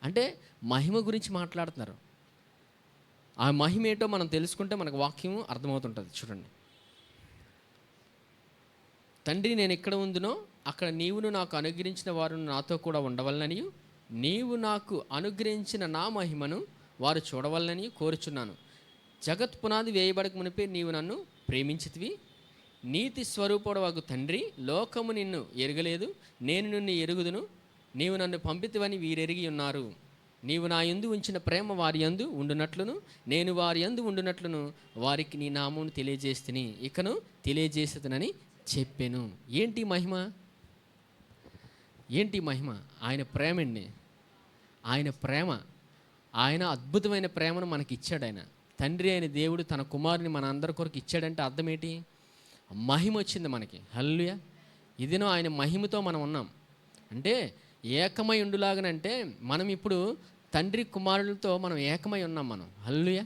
అంటే మహిమ గురించి మాట్లాడుతున్నారు. ఆ మహిమ ఏంటో మనం తెలుసుకుంటే మనకు వాక్యం అర్థమవుతుంటుంది. చూడండి. తండ్రి నేను ఎక్కడ ఉందునో అక్కడ నీవును నాకు అనుగ్రహించిన వారు నాతో కూడా ఉండవలనని నీవు నాకు అనుగ్రహించిన నా మహిమను వారు చూడవలనని కోరుచున్నాను. జగత్ పునాది వేయబడక మునిపే నీవు నన్ను ప్రేమించితివి. నీతి స్వరూపుడవగు తండ్రి, లోకము నిన్ను ఎరగలేదు, నేను నిన్ను ఎరుగుదును. నీవు నన్ను పంపితివని వీరెరిగి ఉన్నారు. నీవు నా యందు ఉంచిన ప్రేమ వారి యందు ఉండునట్లును నేను వారి యందు ఉండునట్లును వారికి నీ నామమును తెలియజేస్తుని ఇకను తెలియజేసేదనని చెప్పాను. ఏంటి మహిమ? ఏంటి మహిమ? ఆయన ప్రేమ అండి. ఆయన ప్రేమ, ఆయన అద్భుతమైన ప్రేమను మనకి ఇచ్చాడు. ఆయన తండ్రి అయిన దేవుడు తన కుమారుని మన అందరి కొరకు ఇచ్చాడంటే అర్థం ఏంటి? మహిమ వచ్చింది మనకి. హల్లెలూయా. ఇదినో ఆయన మహిమతో మనం ఉన్నాం. అంటే ఏకమై ఉండులాగనంటే మనం ఇప్పుడు తండ్రి కుమారులతో మనం ఏకమై ఉన్నాం మనం. హల్లెలూయా.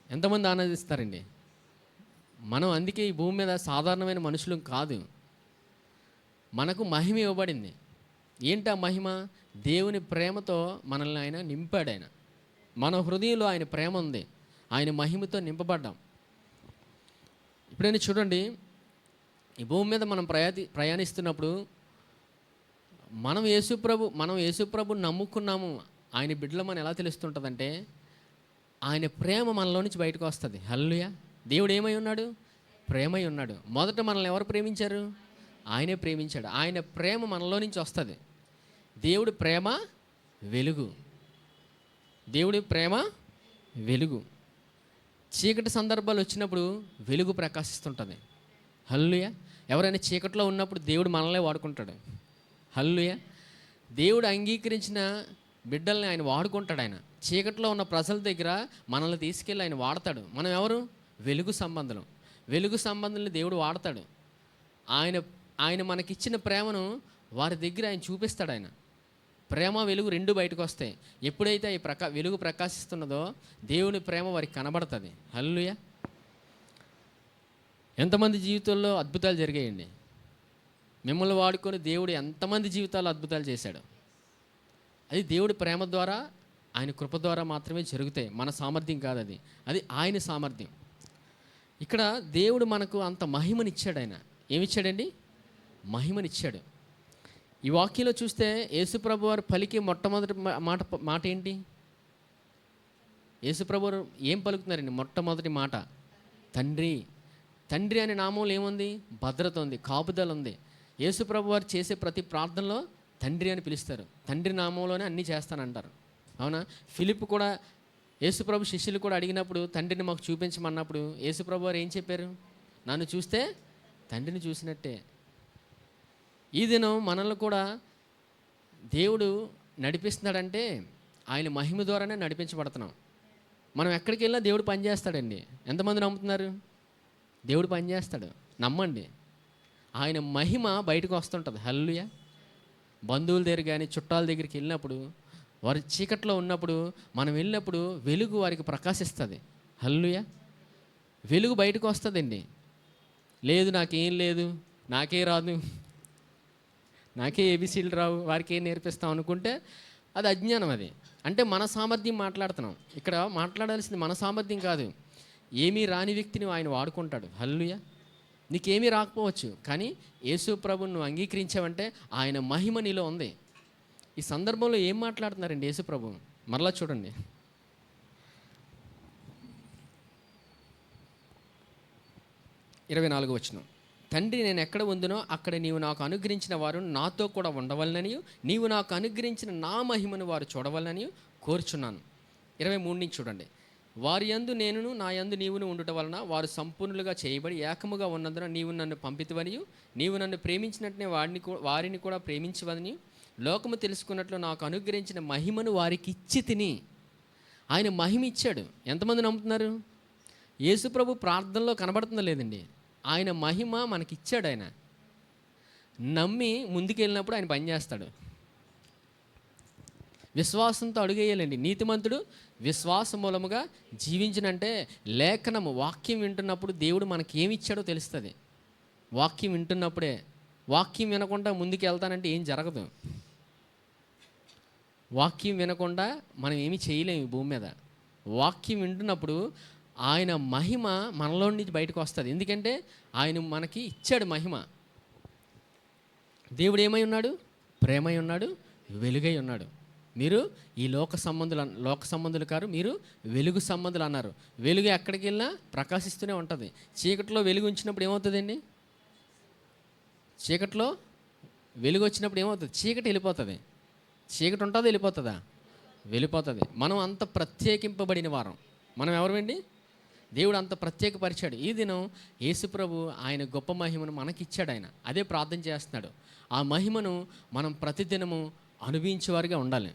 ఎంతమంది ఆనందిస్తారండి? మనం అందుకే ఈ భూమి మీద సాధారణమైన మనుషులు కాదు. మనకు మహిమ ఇవ్వబడింది. ఏంటి ఆ మహిమ? దేవుని ప్రేమతో మనల్ని ఆయన నింపాడు. ఆయన మన హృదయంలో ఆయన ప్రేమ ఉంది. ఆయన మహిమతో నింపబడ్డాం. ఇప్పుడైనా చూడండి, ఈ భూమి మీద మనం ప్రయాణిస్తున్నప్పుడు మనం యేసుప్రభు నమ్ముకున్నాము, ఆయన బిడ్డలమని ఎలా తెలుస్తుంటుందంటే ఆయన ప్రేమ మనలో నుంచి బయటకు వస్తుంది. హల్లెలూయా. దేవుడు ఏమై ఉన్నాడు? ప్రేమై ఉన్నాడు. మొదట మనల్ని ఎవరు ప్రేమించారు? ఆయనే ప్రేమించాడు. ఆయన ప్రేమ మనలో నుంచి వస్తుంది. దేవుడి ప్రేమ వెలుగు. దేవుడి ప్రేమ వెలుగు. చీకటి సందర్భాలు వచ్చినప్పుడు వెలుగు ప్రకాశిస్తుంటుంది. హల్లెలూయా. ఎవరైనా చీకట్లో ఉన్నప్పుడు దేవుడు మనల్నే వాడుకుంటాడు. హల్లెలూయా. దేవుడు అంగీకరించిన బిడ్డల్ని ఆయన వాడుకుంటాడు. ఆయన చీకట్లో ఉన్న ప్రజల దగ్గర మనల్ని తీసుకెళ్ళి ఆయన వాడతాడు. మనం ఎవరు? వెలుగు సంబంధులు. వెలుగు సంబంధుల్ని దేవుడు వాడతాడు. ఆయన మనకిచ్చిన ప్రేమను వారి దగ్గర ఆయన చూపిస్తాడు. ఆయన ప్రేమ వెలుగు రెండు బయటకు వస్తాయి. ఎప్పుడైతే ఈ వెలుగు ప్రకాశిస్తున్నదో దేవుని ప్రేమ వారికి కనబడుతుంది. హల్లెలూయా. ఎంతమంది జీవితాల్లో అద్భుతాలు జరిగాయండి? మిమ్మల్ని వాడుకొని దేవుడు ఎంతమంది జీవితాల్లో అద్భుతాలు చేశాడు? అది దేవుడి ప్రేమ ద్వారా, ఆయన కృప ద్వారా మాత్రమే జరుగుతాయి. మన సామర్థ్యం కాదు అది. అది ఆయన సామర్థ్యం. ఇక్కడ దేవుడు మనకు అంత మహిమనిచ్చాడు. ఆయన ఏమిచ్చాడండి? మహిమనిచ్చాడు. ఈ వాక్యంలో చూస్తే యేసుప్రభు వారు పలికే మొట్టమొదటి మాట ఏంటి? యేసుప్రభు వారు ఏం పలుకుతున్నారండి? మొట్టమొదటి మాట తండ్రి. తండ్రి అనే నామంలో ఏముంది? భద్రత ఉంది, కాపుదల ఉంది. యేసుప్రభు వారు చేసే ప్రతి ప్రార్థనలో తండ్రి అని పిలుస్తారు. తండ్రి నామంలోనే అన్నీ చేస్తానంటారు. అవునా? ఫిలిప్ కూడా యేసుప్రభు శిష్యులు కూడా అడిగినప్పుడు తండ్రిని మాకు చూపించమన్నప్పుడు యేసుప్రభు వారు ఏం చెప్పారు? నన్ను చూస్తే తండ్రిని చూసినట్టే. ఈ దినం మనల్ని కూడా దేవుడు నడిపిస్తున్నాడంటే ఆయన మహిమ ద్వారానే నడిపించబడుతున్నాం. మనం ఎక్కడికి వెళ్ళినా దేవుడు పనిచేస్తాడండి. ఎంతమంది నమ్ముతున్నారు? దేవుడు పనిచేస్తాడు. నమ్మండి. ఆయన మహిమ బయటకు వస్తుంటుంది. హల్లెలూయా. బంధువుల దగ్గర కానీ చుట్టాల దగ్గరికి వెళ్ళినప్పుడు, వారి చీకట్లో ఉన్నప్పుడు మనం వెళ్ళినప్పుడు వెలుగు వారికి ప్రకాశిస్తుంది. హల్లెలూయా. వెలుగు బయటకు వస్తుందండి. లేదు నాకేం లేదు, నాకే రాదు, నాకే ఏబిసిలు రావు, వారికి ఏం నేర్పిస్తాం అనుకుంటే అది అజ్ఞానం. అది అంటే మన సామర్థ్యం మాట్లాడుతున్నాం. ఇక్కడ మాట్లాడాల్సింది మన సామర్థ్యం కాదు. ఏమీ రాని వ్యక్తిని ఆయన వాడుకుంటాడు. హల్లెలూయా. నీకేమీ రాకపోవచ్చు, కానీ యేసు ప్రభువును నువ్వు అంగీకరించావంటే ఆయన మహిమ నీలో ఉంది. ఈ సందర్భంలో ఏం మాట్లాడుతున్నారండి యేసు ప్రభు? మరలా చూడండి, 24వ వచనం. తండ్రి నేను ఎక్కడ ఉందునో అక్కడ నీవు నాకు అనుగ్రహించిన వారు నాతో కూడా ఉండవలనని, నీవు నాకు అనుగ్రహించిన నా మహిమను వారు చూడవలనని కోరుచున్నాను. 23 నుంచి చూడండి. వారి యందు నేనును నా యందు నీవును ఉండుట వలన వారు సంపూర్ణులుగా చేయబడి ఏకముగా ఉన్నందున నీవు నన్ను పంపితివనియు, నీవు నన్ను ప్రేమించినట్టునే వారిని కూడా ప్రేమించవని లోకము తెలుసుకున్నట్లు నాకు అనుగ్రహించిన మహిమను వారికి ఇచ్చి తిని. ఆయన మహిమ ఇచ్చాడు. ఎంతమంది నమ్ముతున్నారు? యేసు ప్రభు ప్రార్థనలో కనబడుతుందో లేదండి, ఆయన మహిమ మనకిచ్చాడు. ఆయన నమ్మి ముందుకెళ్ళినప్పుడు ఆయన పనిచేస్తాడు. విశ్వాసంతో అడుగేయాలండి. నీతిమంతుడు విశ్వాస మూలముగా జీవించినంటే లేఖనము వాక్యం వింటున్నప్పుడు దేవుడు మనకి ఏమి ఇచ్చాడో తెలుస్తుంది. వాక్యం వింటున్నప్పుడే. వాక్యం వినకుండా ముందుకు వెళ్తానంటే ఏం జరగదు. వాక్యం వినకుండా మనం ఏమీ చేయలేము ఈ భూమి మీద. వాక్యం వింటున్నప్పుడు ఆయన మహిమ మనలో నుంచి బయటకు వస్తుంది. ఎందుకంటే ఆయన మనకి ఇచ్చాడు మహిమ. దేవుడు ఏమై ఉన్నాడు? ప్రేమై ఉన్నాడు, వెలుగై ఉన్నాడు. మీరు ఈ లోక సంబంధులు కారు, మీరు వెలుగు సంబంధులు అన్నారు. వెలుగు ఎక్కడికి వెళ్ళినా ప్రకాశిస్తూనే ఉంటుంది. చీకట్లో వెలుగు ఉంచినప్పుడు ఏమవుతుందండి? చీకట్లో వెలుగు వచ్చినప్పుడు ఏమవుతుంది? చీకటి వెళ్ళిపోతుంది. చీకటి ఉంటుందా? వెళ్ళిపోతుందా? వెళ్ళిపోతుంది. మనం అంత ప్రత్యేకింపబడిన వారం. మనం ఎవరండి? దేవుడు అంత ప్రత్యేకపరిచాడు. ఈ దినం యేసుప్రభు ఆయన గొప్ప మహిమను మనకిచ్చాడు. ఆయన అదే ప్రార్థన చేస్తున్నాడు. ఆ మహిమను మనం ప్రతిదినము అనుభవించేవారిగా ఉండాలి.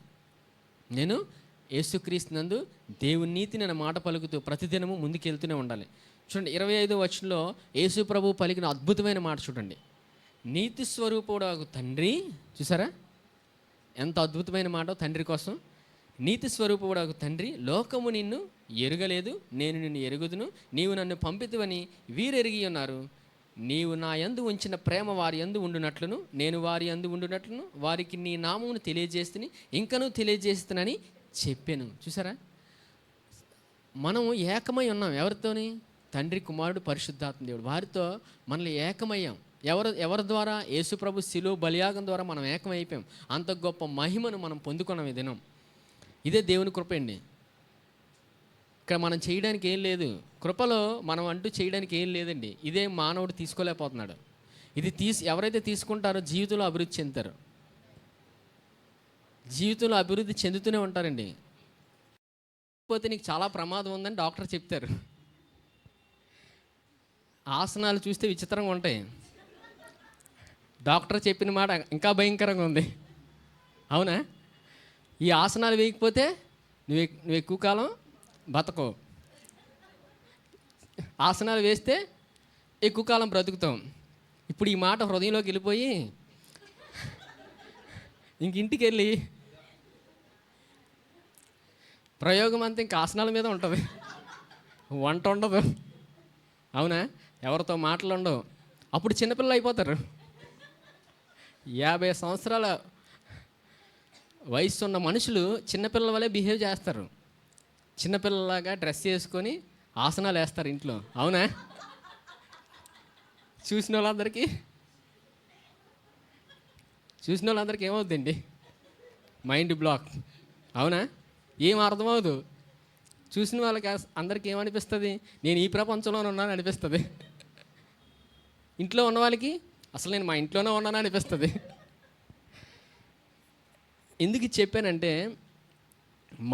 నేను యేసుక్రీస్తు నందు దేవుని నీతిని అనే మాట పలుకుతూ ప్రతిదినము ముందుకెళ్తూనే ఉండాలి. చూడండి 25వ వచనంలో యేసు ప్రభు పలికిన అద్భుతమైన మాట చూడండి. నీతి స్వరూపుడు తండ్రి, చూసారా ఎంత అద్భుతమైన మాట తండ్రి కోసం. నీతి స్వరూపుడు తండ్రి, లోకము నిన్ను ఎరుగలేదు, నేను నిన్ను ఎరుగుదును, నీవు నన్ను పంపితువని వీరెరిగి ఉన్నారు. నీవు నా యందు ఉంచిన ప్రేమ వారి యందు ఉండునట్లును, నేను వారి యందు ఉండునట్లును వారికి నీ నామమును తెలియజేస్తుని ఇంకనూ తెలియజేస్తునని చెప్పాను. చూసారా, మనం ఏకమై ఉన్నాం. ఎవరితోని? తండ్రి, కుమారుడు, పరిశుద్ధాత్మ దేవుడు. వారితో మనల్ని ఏకమయ్యాం. ఎవరి ద్వారా? యేసుప్రభు శిలువ బలియాగం ద్వారా మనం ఏకమైపోయాం. అంత గొప్ప మహిమను మనం పొందుకున్నాం ఈ దినం. ఇదే దేవుని కృప అండి. ఇక్కడ మనం చేయడానికి ఏం లేదు. కృపలో మనం అంటూ చేయడానికి ఏం లేదండి. ఇదే మానవుడు తీసుకోలేకపోతున్నాడు. ఇది ఎవరైతే తీసుకుంటారో జీవితంలో అభివృద్ధి చెందుతారు. జీవితంలో అభివృద్ధి చెందుతూనే ఉంటారండి. పోతే నీకు చాలా ప్రమాదం ఉందని డాక్టర్ చెప్తారు. ఆసనాలు చూస్తే విచిత్రంగా ఉంటాయి. డాక్టర్ చెప్పిన మాట ఇంకా భయంకరంగా ఉంది. అవునా? ఈ ఆసనాలు వేయకపోతే నువ్వు ఎక్కువ కాలం బతకవు. ఆసనాలు వేస్తే ఎక్కువ కాలం బ్రతుకుతాం. ఇప్పుడు ఈ మాట హృదయంలోకి వెళ్ళిపోయి ఇంటికి వెళ్ళి ప్రయోగం అంతా ఇంక ఆసనాల మీద ఉంటుంది. వంట ఉండదు. అవునా? ఎవరితో మాటలు ఉండవు. అప్పుడు చిన్నపిల్లలు అయిపోతారు. 50 సంవత్సరాల వయసు ఉన్న మనుషులు చిన్నపిల్లల వల్లే బిహేవ్ చేస్తారు. చిన్నపిల్లలాగా డ్రెస్ చేసుకొని ఆసనాలు వేస్తారు ఇంట్లో. అవునా? చూసిన వాళ్ళందరికీ ఏమవుతుందండి? Mind block. అవునా? ఏం అర్థమవుదు. చూసిన వాళ్ళకి అందరికీ ఏమనిపిస్తుంది? నేను ఈ ప్రపంచంలోనే ఉన్నాను అనిపిస్తుంది. ఇంట్లో ఉన్న వాళ్ళకి అసలు నేను మా ఇంట్లోనే ఉన్నాను అనిపిస్తుంది. ఎందుకు చెప్పానంటే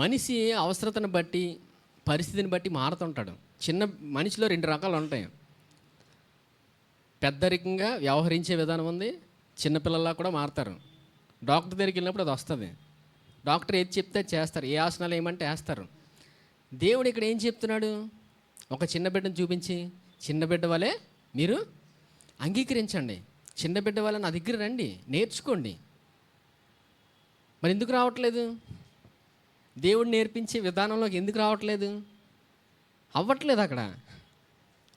మనిషి అవసరతను బట్టి, పరిస్థితిని బట్టి మారుతుంటాడు. చిన్న మనిషిలో 2 రకాలు ఉంటాయి. పెద్దరికంగా వ్యవహరించే విధానం ఉంది, చిన్నపిల్లల్లా కూడా మారుతారు. డాక్టర్ దగ్గరికి వెళ్ళినప్పుడు అది వస్తుంది. డాక్టర్ ఏది చెప్తే చేస్తారు. ఏ ఆసనాలు ఏమంటే వేస్తారు. దేవుడు ఇక్కడ ఏం చెప్తున్నాడు? ఒక చిన్న బిడ్డను చూపించి, చిన్న బిడ్డ వలె మీరు అంగీకరించండి. చిన్న బిడ్డ వల్ల నా దగ్గర రండి, నేర్చుకోండి. మరి ఎందుకు రావట్లేదు? దేవుడు నేర్పించే విధానంలోకి ఎందుకు రావట్లేదు? అవ్వట్లేదు, అక్కడ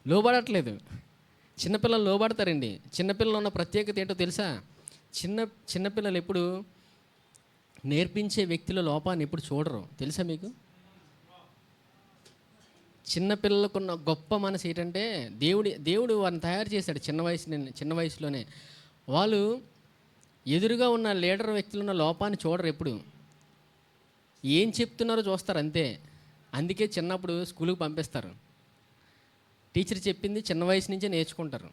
లోబడట్లేదు. చిన్నపిల్లలు లోబడతారండి. చిన్నపిల్లలు ఉన్న ప్రత్యేకత ఏంటో తెలుసా? చిన్నపిల్లలు ఎప్పుడు నేర్పించే వ్యక్తుల లోపాన్ని ఎప్పుడు చూడరు, తెలుసా మీకు? చిన్నపిల్లలకున్న గొప్ప మనసు ఏంటంటే, దేవుడు వారిని తయారు చేశాడు చిన్న వయసులోనే. వాళ్ళు ఎదురుగా ఉన్న లీడర్ వ్యక్తులు ఉన్న లోపాన్ని చూడరు, ఎప్పుడు ఏం చెప్తున్నారో చూస్తారు అంతే. అందుకే చిన్నప్పుడు స్కూల్కి పంపిస్తారు. టీచర్ చెప్పింది చిన్న వయసు నుంచే నేర్చుకుంటారు.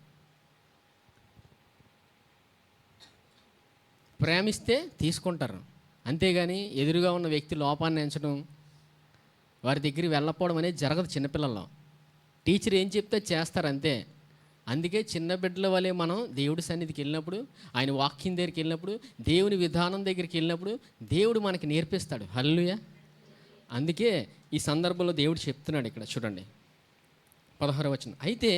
ప్రేమిస్తే తీసుకుంటారు, అంతేగాని ఎదురుగా ఉన్న వ్యక్తి లోపాన్ని ఎంచడం, వారి దగ్గరికి వెళ్ళకపోవడం అనేది జరగదు చిన్నపిల్లల్లో. టీచర్ ఏం చెప్తే చేస్తారు అంతే. అందుకే చిన్న బిడ్డల వలె మనం దేవుడి సన్నిధికి వెళ్ళినప్పుడు, ఆయన వాక్యం దగ్గరికి వెళ్ళినప్పుడు, దేవుని విధానం దగ్గరికి వెళ్ళినప్పుడు దేవుడు మనకి నేర్పిస్తాడు. హల్లెలూయా. అందుకే ఈ సందర్భంలో దేవుడు చెప్తున్నాడు ఇక్కడ చూడండి, 16వ వచనం. అయితే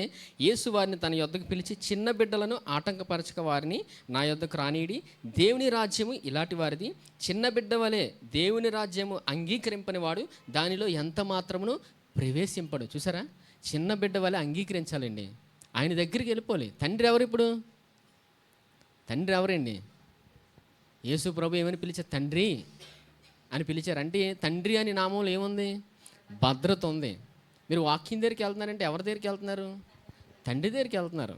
యేసు వారిని తన యొద్దకు పిలిచి, చిన్న బిడ్డలను ఆటంకపరచక వారిని నా యొద్దకు రానీడి, దేవుని రాజ్యము ఇలాంటి వారిది. చిన్న బిడ్డ వలె దేవుని రాజ్యము అంగీకరింపని వాడు దానిలో ఎంత మాత్రమును ప్రవేశింపడు. చూసారా? చిన్న బిడ్డ వలె అంగీకరించాలండి, ఆయన దగ్గరికి వెళ్ళిపోవాలి. తండ్రి ఎవరు ఇప్పుడు? తండ్రి ఎవరండి? యేసు ప్రభు ఏమని పిలిచారు? తండ్రి అని పిలిచారు. అంటే తండ్రి అని నామంలో ఏముంది? భద్రత ఉంది. మీరు వాక్యం దగ్గరికి వెళ్తున్నారంటే ఎవరి దగ్గరికి వెళ్తున్నారు? తండ్రి దగ్గరికి వెళ్తున్నారు.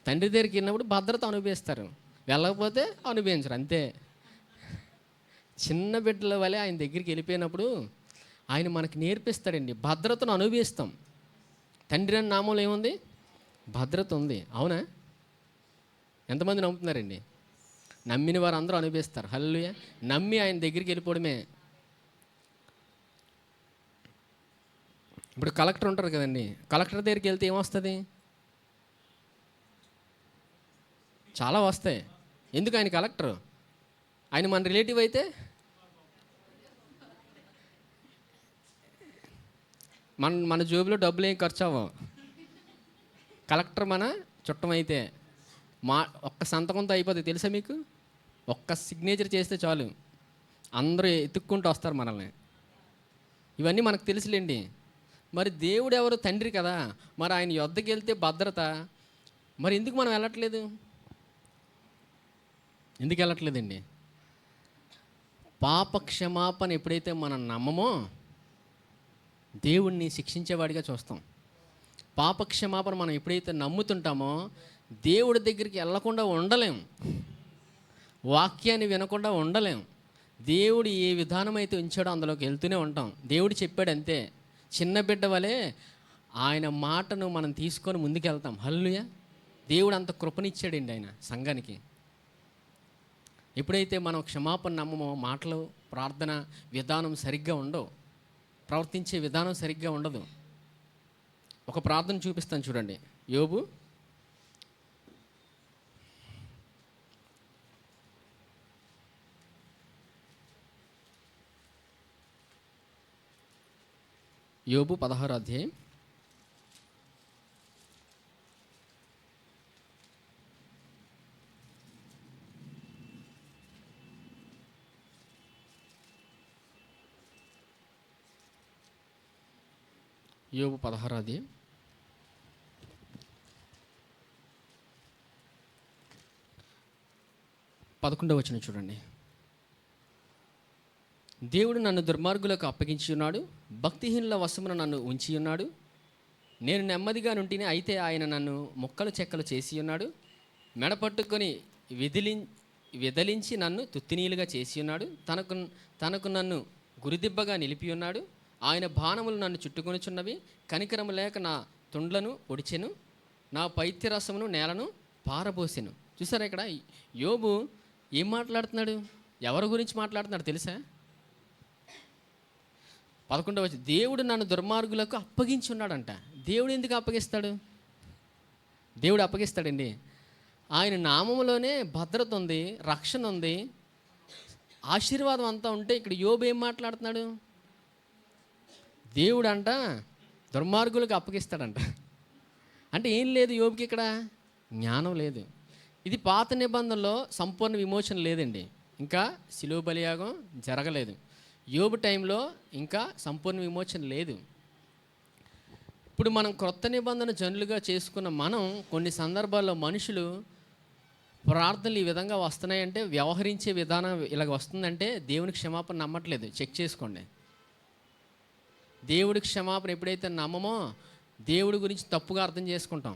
తండ్రి దగ్గరికి వెళ్ళినప్పుడు భద్రత అనుభవిస్తారు, వెళ్ళకపోతే అనుభవించరు, అంతే. చిన్న బిడ్డల వలె ఆయన దగ్గరికి వెళ్ళిపోయినప్పుడు ఆయన మనకి నేర్పిస్తాడండి, భద్రతను అనుభవిస్తాం. తండ్రి అని నామంలో ఏముంది? భద్రత ఉంది. అవునా? ఎంతమంది నమ్ముతున్నారండి? నమ్మిన వారు అందరూ అనుభవిస్తారు. హల్లెలూయా. నమ్మి ఆయన దగ్గరికి వెళ్ళిపోవడమే. ఇప్పుడు కలెక్టర్ ఉంటారు కదండి, కలెక్టర్ దగ్గరికి వెళ్తే ఏమొస్తుంది? చాలా వస్తాయి. ఎందుకు? ఆయన కలెక్టర్. ఆయన మన రిలేటివ్ అయితే మన జోబులో డబ్బులు ఏం ఖర్చు అవ్వవు. కలెక్టర్ మన చుట్టం అయితే ఒక్క సంతకంతో అయిపోతుంది, తెలుసా మీకు? ఒక్క సిగ్నేచర్ చేస్తే చాలు, అందరూ ఎత్తుక్కుంటూ వస్తారు మనల్ని. ఇవన్నీ మనకు తెలుసులేండి. మరి దేవుడు ఎవరు? తండ్రి కదా. మరి ఆయన యొద్దకు వెళ్తే భద్రత. మరి ఎందుకు మనం వెళ్ళట్లేదు? ఎందుకు వెళ్ళట్లేదండి? పాప క్షమాపణ ఎప్పుడైతే మనం నమ్మమో దేవుణ్ణి శిక్షించేవాడిగా చూస్తాం. పాప క్షమాపణ మనం ఎప్పుడైతే నమ్ముతుంటామో దేవుడి దగ్గరికి వెళ్ళకుండా ఉండలేం, వాక్యాన్ని వినకుండా ఉండలేం. దేవుడు ఏ విధానం అయితే ఉంచాడో అందులోకి వెళ్తూనే ఉంటాం. దేవుడు చెప్పాడు అంతే. చిన్న బిడ్డ వలె ఆయన మాటను మనం తీసుకొని ముందుకెళ్తాం. హల్లెలూయా. దేవుడు అంత కృపనిచ్చాడండి ఆయన సంఘానికి. ఎప్పుడైతే మనం క్షమాపణ నమ్మమో మాటలు, ప్రార్థన విధానం సరిగ్గా ఉండవు, ప్రవర్తించే విధానం సరిగ్గా ఉండదు. ఒక ప్రార్థన చూపిస్తాను చూడండి. యోబు యోబు 16వ అధ్యాయం 16వ అధ్యాయం 11వ వచనం చూడండి. దేవుడు నన్ను దుర్మార్గులకు అప్పగించి ఉన్నాడు, భక్తిహీనుల వశమున నన్ను ఉంచి ఉన్నాడు. నేను నెమ్మదిగా నుంటిని, అయితే ఆయన నన్ను ముక్కలు చెక్కలు చేసి ఉన్నాడు. మెడపట్టుకొని విదలించి నన్ను తుత్తినీలుగా చేసి ఉన్నాడు. తనకు నన్ను గురిదిబ్బగా నిలిపి ఉన్నాడు. ఆయన బాణములు నన్ను చుట్టుకొనిచున్నవి. కనికరము లేక నా తుండ్లను ఒడిచెను, నా పైత్యరసమును నేలను పారబోసెను. చూసారా? ఇక్కడ యోబు ఏం మాట్లాడుతున్నాడు? ఎవరి గురించి మాట్లాడుతున్నాడు తెలుసా? 11వ వచనం. దేవుడు నన్ను దుర్మార్గులకు అప్పగించి ఉన్నాడంట. దేవుడు ఎందుకు అప్పగిస్తాడు? దేవుడు అప్పగిస్తాడండి. ఆయన నామములోనే భద్రత ఉంది, రక్షణ ఉంది, ఆశీర్వాదం అంతా ఉంటే ఇక్కడ యోబు ఏం మాట్లాడుతున్నాడు? దేవుడు అంట దుర్మార్గులకు అప్పగిస్తాడంట. అంటే ఏం లేదు యోబుకి ఇక్కడ? జ్ఞానం లేదు. ఇది పాత నిబంధనలో సంపూర్ణ విమోచన లేదండి. ఇంకా శిలువ బలియాగం జరగలేదు. యోబు టైంలో ఇంకా సంపూర్ణ విమోచన లేదు. ఇప్పుడు మనం క్రొత్త నిబంధన జనులుగా చేసుకున్న మనం కొన్ని సందర్భాల్లో మనుషులు ప్రార్థనలు ఈ విధంగా వస్తున్నాయంటే, వ్యవహరించే విధానం ఇలాగ వస్తుందంటే దేవునికి క్షమాపణ నమ్మట్లేదు. చెక్ చేసుకోండి. దేవుడికి క్షమాపణ ఎప్పుడైతే నమ్మమో దేవుడి గురించి తప్పుగా అర్థం చేసుకుంటాం.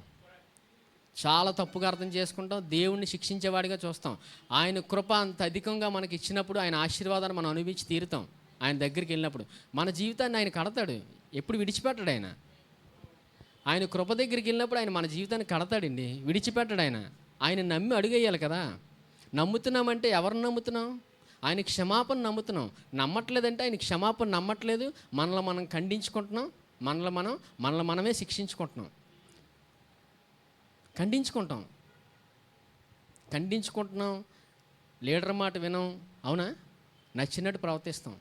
చాలా తప్పుగా అర్థం చేసుకుంటాం. దేవుణ్ణి శిక్షించేవాడిగా చూస్తాం. ఆయన కృప అంత అధికంగా మనకి ఇచ్చినప్పుడు ఆయన ఆశీర్వాదాన్ని మనం అనుభవించి తీరుతాం. ఆయన దగ్గరికి వెళ్ళినప్పుడు మన జీవితాన్ని ఆయన కడతాడు. ఎప్పుడు విడిచిపెట్టాడు ఆయన. ఆయన కృప దగ్గరికి వెళ్ళినప్పుడు ఆయన మన జీవితాన్ని కడతాడండి, విడిచిపెట్టాడు ఆయన. ఆయన నమ్మి అడుగేయాలి కదా. నమ్ముతున్నామంటే ఎవరిని నమ్ముతున్నాం? ఆయన క్షమాపణ నమ్ముతున్నాం. నమ్మట్లేదంటే ఆయన క్షమాపణ నమ్మట్లేదు. మనల్ని మనం ఖండించుకుంటున్నాం. మనల్ని మనమే శిక్షించుకుంటున్నాం. ఖండించుకుంటున్నాం. లీడర్ మాట వినం. అవునా? నచ్చినట్టు ప్రవర్తిస్తాం.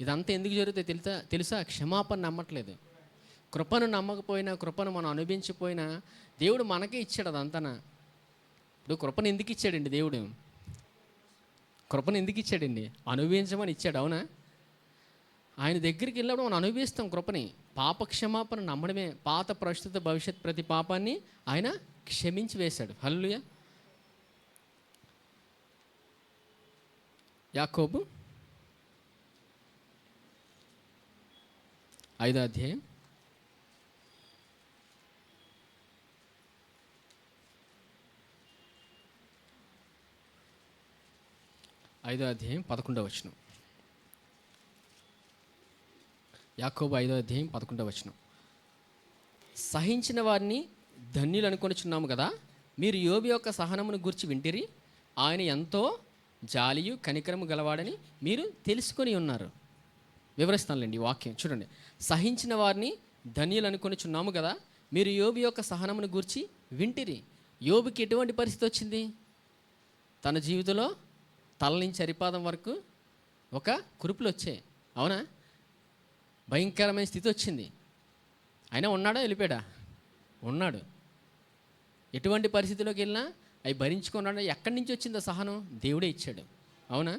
ఇదంతా ఎందుకు జరుగుతుందో తెలుసా? క్షమాపణ నమ్మట్లేదు. కృపను నమ్మకపోయినా, కృపను మనం అనుభవించిపోయినా దేవుడు మనకే ఇచ్చాడు అదంతా. ఇప్పుడు కృపను ఎందుకు ఇచ్చాడండి దేవుడు? కృపను ఎందుకు ఇచ్చాడండి? అనుభవించమని ఇచ్చాడు. అవునా? ఆయన దగ్గరికి వెళ్ళినప్పుడు మనం అనుభవిస్తాం కృపని. పాప క్షమాపణ నమ్మడమే. పాత, ప్రస్తుత, భవిష్యత్ ప్రతి పాపాన్ని ఆయన క్షమించి వేశాడు. హల్లెలూయా. యాకోబు 5వ అధ్యాయం 11వ వచనం. యాకోబు 5వ అధ్యాయం 11వ వచనం. సహించిన వారిని ధన్యులు అనుకొనిచున్నాము కదా, మీరు యోబు యొక్క సహనమును గూర్చి వింటిరి. ఆయన ఎంతో జాలియు కనికరము గలవాడని మీరు తెలుసుకొని ఉన్నారు. వివరిస్తానులేండి ఈ వాక్యం చూడండి. సహించిన వారిని ధన్యులు అనుకొనిచున్నాము కదా, మీరు యోబు యొక్క సహనమును గూర్చి వింటిరి. యోబుకి ఎటువంటి పరిస్థితి వచ్చింది? తన జీవితంలో తల నుంచి అరిపాదం వరకు ఒక కురుపులు వచ్చాయి. అవునా? భయంకరమైన స్థితి వచ్చింది. అయినా ఉన్నాడా? వెళ్ళిపోయాడా? ఉన్నాడు. ఎటువంటి పరిస్థితిలోకి వెళ్ళినా అవి భరించుకున్నాడు. ఎక్కడి నుంచి వచ్చిందో సహనం? దేవుడే ఇచ్చాడు. అవునా?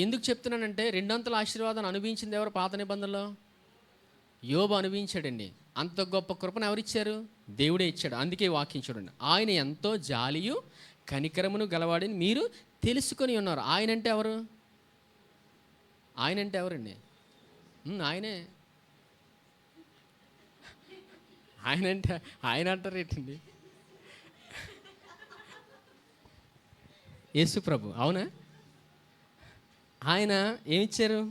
ఎందుకు చెప్తున్నానంటే, రెండంతల ఆశీర్వాదాన్ని అనుభవించింది ఎవరు? పాత నిబంధనలో యోబు అనుభవించాడండి. అంత గొప్ప కృపను ఎవరిచ్చారు? దేవుడే ఇచ్చాడు. అందుకే వాక్యం చూడండి. ఆయన ఎంతో జాలియు కనికరమును గలవాడని మీరు తెలుసుకొని ఉన్నారు. ఆయన అంటే ఎవరు? ఆయన అంటే ఎవరండి? ఆయనే. ఆయన అంటే ఆయన అంటారు ఏంటండి? యేసు ప్రభు. అవునా? ఆయన ఏమిచ్చారు?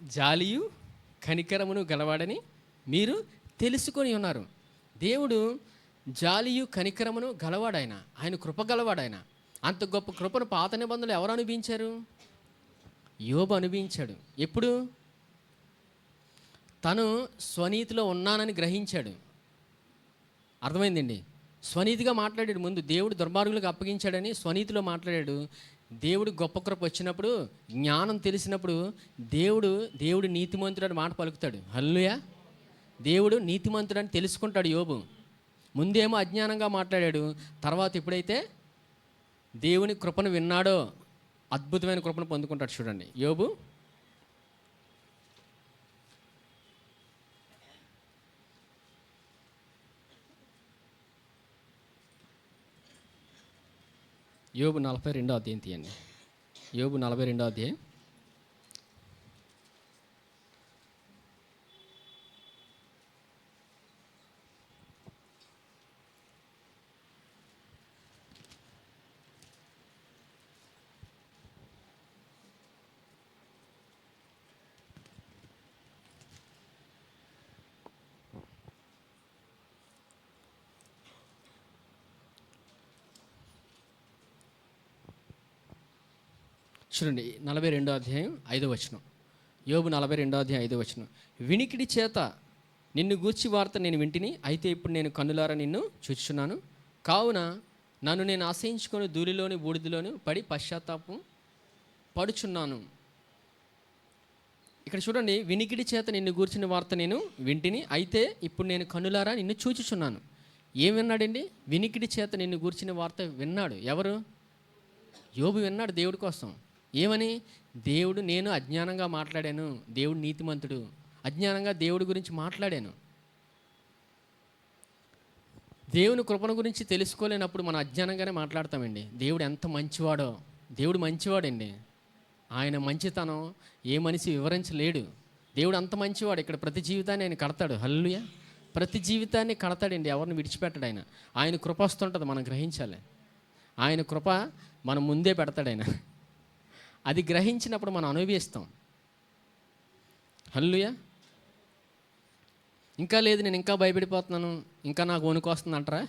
జాలియు కనికరమును గలవాడని మీరు తెలుసుకొని ఉన్నారు. దేవుడు జాలియు కనికరమును గలవాడాయన. ఆయన కృప గలవాడాయన. అంత గొప్ప కృపను పాత నిబంధనలు ఎవరు అనుభవించారు? యోబు అనుభవించాడు. ఎప్పుడు? తను స్వనీతిలో ఉన్నానని గ్రహించాడు. అర్థమైందండి? స్వనీతిగా మాట్లాడాడు. ముందు దేవుడు దుర్మార్గులకు అప్పగించాడని స్వనీతిలో మాట్లాడాడు. దేవుడు గొప్ప కృప వచ్చినప్పుడు, జ్ఞానం తెలిసినప్పుడు దేవుడు నీతిమంతుడని మాట పలుకుతాడు. హల్లెలూయా. దేవుడు నీతిమంతుడని తెలుసుకుంటాడు యోబు. ముందేమో అజ్ఞానంగా మాట్లాడాడు. తర్వాత ఎప్పుడైతే దేవుని కృపను విన్నాడో అద్భుతమైన కృపను పొందుకుంటాడు. చూడండి యోబు 42వ అధ్యాయం తీయండి. యోబు 42వ అధ్యాయం 42వ అధ్యాయం 5వ వచనం. యోబు 42వ అధ్యాయం 5వ వచనం. వినికిడి చేత నిన్ను గూర్చి వార్త నేను వింటిని, అయితే ఇప్పుడు నేను కన్నులారా నిన్ను చూచుచున్నాను. కావున నన్ను నేను ఆశ్రయించుకొని ధూళిలోని బూడిదలోని పడి పశ్చాత్తాపం పడుచున్నాను. ఇక్కడ చూడండి, వినికిడి చేత నిన్ను గూర్చిన వార్త నేను వింటిని, అయితే ఇప్పుడు నేను కనులారా నిన్ను చూచుచున్నాను. ఏం విన్నాడండి? వినికిడి చేత నిన్ను గూర్చిన వార్త విన్నాడు. ఎవరు? యోబు విన్నాడు దేవుడి కోసం. ఏమని? దేవుడు, నేను అజ్ఞానంగా మాట్లాడాను, దేవుడు నీతిమంతుడు, అజ్ఞానంగా దేవుడి గురించి మాట్లాడాను. దేవుని కృపణ గురించి తెలుసుకోలేనప్పుడు మనం అజ్ఞానంగానే మాట్లాడతామండి. దేవుడు ఎంత మంచివాడో, దేవుడు మంచివాడండి. ఆయన మంచితనం ఏ మనిషి వివరించలేడు. దేవుడు అంత మంచివాడు. ఇక్కడ ప్రతి జీవితాన్ని ఆయన కడతాడు. హల్లెలూయా. ప్రతి జీవితాన్ని కడతాడండి, ఎవరిని విడిచిపెట్టాడు ఆయన. ఆయన కృప వస్తుంటుంది, మనం గ్రహించాలి. ఆయన కృప మనం ముందే పెడతాడు ఆయన. అది గ్రహించినప్పుడు మనం అనుభవిస్తాం. హల్లెలూయా. ఇంకా లేదు, నేను ఇంకా భయపడిపోతున్నాను, ఇంకా నాకు వణుకు వస్తుంది అంటారా?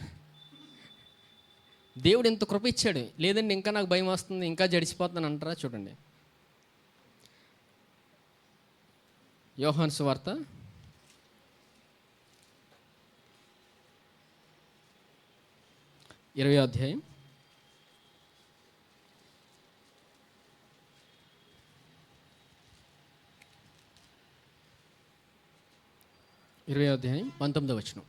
దేవుడు ఎంత కృప ఇచ్చాడు. లేదండి ఇంకా నాకు భయం వస్తుంది, ఇంకా జడిసిపోతున్నాను అంటారా? చూడండి, యోహాను సువార్త 20వ అధ్యాయం 19వ వచనం.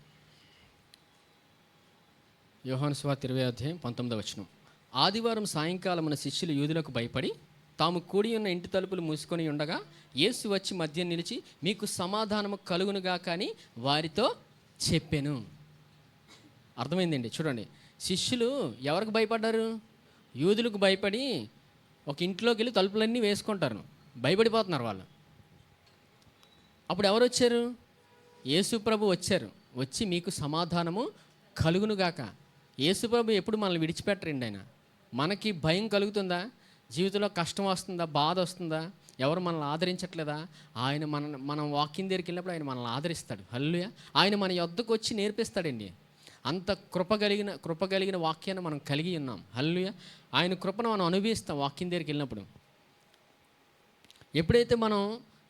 యోహాను సువార్త 20వ అధ్యాయం 19వ వచనం. ఆదివారం సాయంకాలమున శిష్యులు యూదులకు భయపడి తాము కూడి ఉన్న ఇంటి తలుపులు మూసుకొని ఉండగా యేసు వచ్చి మధ్య నిలిచి, మీకు సమాధానము కలుగునుగా కానీ వారితో చెప్పెను. అర్థమైందండి. చూడండి, శిష్యులు ఎవరికి భయపడ్డారు? యూదులకు భయపడి ఒక ఇంట్లోకి వెళ్ళి తలుపులన్నీ వేసుకుంటారు, భయపడిపోతున్నారు వాళ్ళు. అప్పుడు ఎవరు వచ్చారు? యేసు ప్రభు వచ్చారు. వచ్చి మీకు సమాధానము కలుగునుగాక. యేసు ప్రభు ఎప్పుడు మనల్ని విడిచిపెట్టరండి. ఆయన మనకి భయం కలుగుతుందా? జీవితంలో కష్టం వస్తుందా? బాధ వస్తుందా? ఎవరు మనల్ని ఆదరించట్లేదా? ఆయన మనం వాకింగ్ దగ్గరికి వెళ్ళినప్పుడు ఆయన మనల్ని ఆదరిస్తాడు. హల్లెలూయా. ఆయన మన యొద్దకు వచ్చి నేర్పిస్తాడండి. అంత కృప కలిగిన వాక్యాన్ని మనం కలిగి ఉన్నాం. హల్లెలూయా. ఆయన కృపను మనం అనుభవిస్తాం వాకింగ్ దగ్గరికి వెళ్ళినప్పుడు. ఎప్పుడైతే మనం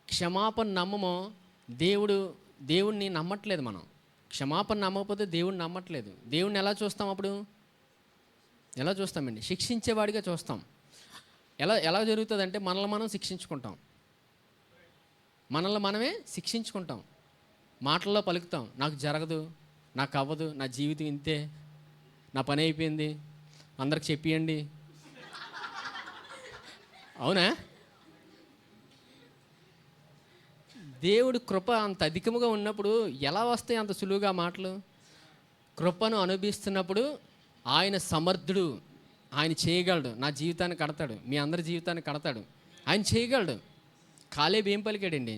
క్షమాపణ నమ్మమో, దేవుణ్ణి నమ్మట్లేదు. మనం క్షమాపణ నమ్మకపోతే దేవుణ్ణి నమ్మట్లేదు. దేవుణ్ణి ఎలా చూస్తాం? అప్పుడు ఎలా చూస్తామండి? శిక్షించేవాడిగా చూస్తాం. ఎలా జరుగుతుందంటే మనల్ని మనం శిక్షించుకుంటాం. మనల్ని మనమే శిక్షించుకుంటాం. మాటల్లో పలుకుతాం, నాకు జరగదు, నాకు అవ్వదు, నా జీవితం ఇంతే, నా పని అయిపోయింది, అందరికి చెప్పియండి. అవునా? దేవుడు కృప అంత అధికముగా ఉన్నప్పుడు ఎలా వస్తాయి అంత సులువుగా మాటలు? కృపను అనుభవిస్తున్నప్పుడు ఆయన సమర్థుడు, ఆయన చేయగలడు. నా జీవితాన్ని కడతాడు, మీ అందరి జీవితాన్ని కడతాడు, ఆయన చేయగలడు. కాలేబు ఏం పలికాడండి?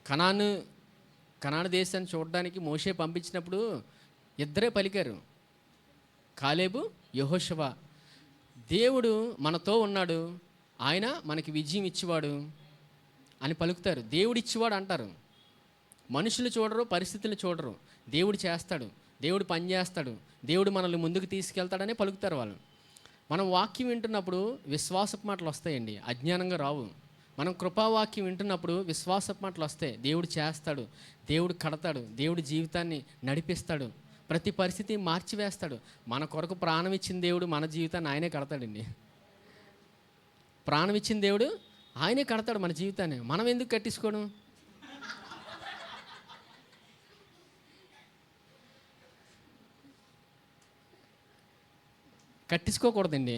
కనాను దేశాన్ని చూడడానికి మోషే పంపించినప్పుడు ఇద్దరే పలికారు, కాలేబు, యెహోషువ. దేవుడు మనతో ఉన్నాడు, ఆయన మనకి విజయం ఇచ్చేవాడు అని పలుకుతారు. దేవుడు ఇచ్చేవాడు అంటారు. మనుషులు చూడరు, పరిస్థితులు చూడరు. దేవుడు చేస్తాడు, దేవుడు పని చేస్తాడు, దేవుడు మనల్ని ముందుకు తీసుకెళ్తాడని పలుకుతారు వాళ్ళు. మనం వాక్యం వింటున్నప్పుడు విశ్వాసపు మాటలు వస్తాయండి, అజ్ఞానంగా రావు. మనం కృపావాక్యం వింటున్నప్పుడు విశ్వాసపు మాటలు వస్తాయి. దేవుడు చేస్తాడు, దేవుడు కడతాడు, దేవుడు జీవితాన్ని నడిపిస్తాడు, ప్రతి పరిస్థితి మార్చివేస్తాడు. మన కొరకు ప్రాణం ఇచ్చిన దేవుడు మన జీవితాన్ని ఆయనే కడతాడండి. ప్రాణం ఇచ్చిన దేవుడు ఆయనే కడతాడు మన జీవితాన్ని. మనం ఎందుకు కట్టించుకోను? కట్టించుకోకూడదండి.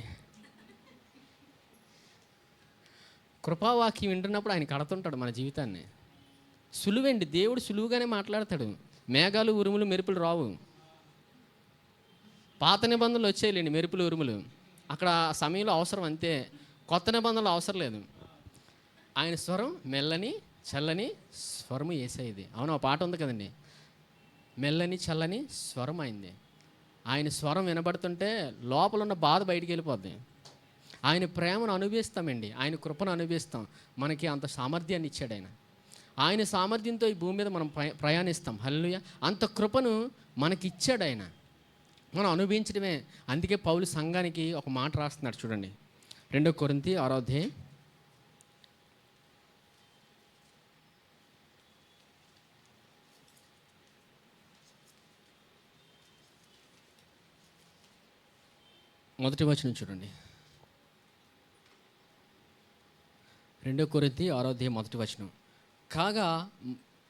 కృపావాక్యం వింటున్నప్పుడు ఆయన కడుతుంటాడు మన జీవితాన్ని. సులువండి, దేవుడు సులువుగానే మాట్లాడతాడు. మేఘాలు, ఉరుములు, మెరుపులు రావు. పాత నిబంధనలు వచ్చేయాలండి, మెరుపులు, ఉరుములు అక్కడ సమయంలో అవసరం, అంతే. కొత్త నిబంధనలు అవసరం లేదు. ఆయన స్వరం మెల్లని చల్లని స్వరము యేసయ్యది. అవును, ఆ పాట ఉంది కదండి, మెల్లని చల్లని స్వరం అయింది. ఆయన స్వరం వినబడుతుంటే లోపల ఉన్న బాధ బయటికి వెళ్ళిపోద్ది. ఆయన ప్రేమను అనుభవిస్తామండి, ఆయన కృపను అనుభవిస్తాం. మనకి అంత సామర్థ్యాన్ని ఇచ్చాడు ఆయన. ఆయన సామర్థ్యంతో ఈ భూమి మీద మనం ప్రయాణిస్తాం. హల్లెలూయా. అంత కృపను మనకి ఇచ్చాడు ఆయన, మనం అనుభవించడమే. అందుకే పౌలు సంఘానికి ఒక మాట రాస్తున్నాడు చూడండి, 2 కొరింథీ 6వ అధ్యాయం 1వ వచనం చూడండి. 2 కొరింథీ 6 కాగా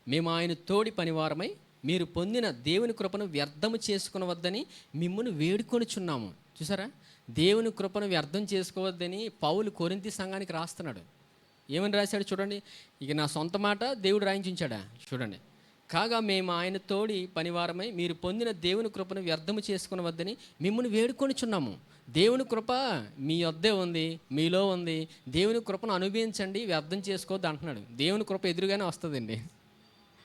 మేము ఆయన తోడి పనివారమై మీరు పొందిన దేవుని కృపను వ్యర్థము చేసుకునవద్దని మిమ్మును వేడుకొనుచున్నాము. చూసారా, దేవుని కృపను వ్యర్థం చేసుకోవద్దని పౌలు కొరింథీ సంఘానికి రాస్తున్నాడు. ఏమని రాశాడు చూడండి. ఇక నా సొంత మాట దేవుడు రాయించాడా చూడండి. కాగా మేము ఆయన తోడి పనివారమై మీరు పొందిన దేవుని కృపను వ్యర్థము చేసుకునవద్దని మిమ్మల్ని వేడుకొనిచున్నాము. దేవుని కృప మీ వద్దే ఉంది, మీలో ఉంది. దేవుని కృపను అనుభవించండి, వ్యర్థం చేసుకోవద్దు అంటున్నాడు. దేవుని కృప ఎదురుగానే వస్తుందండి.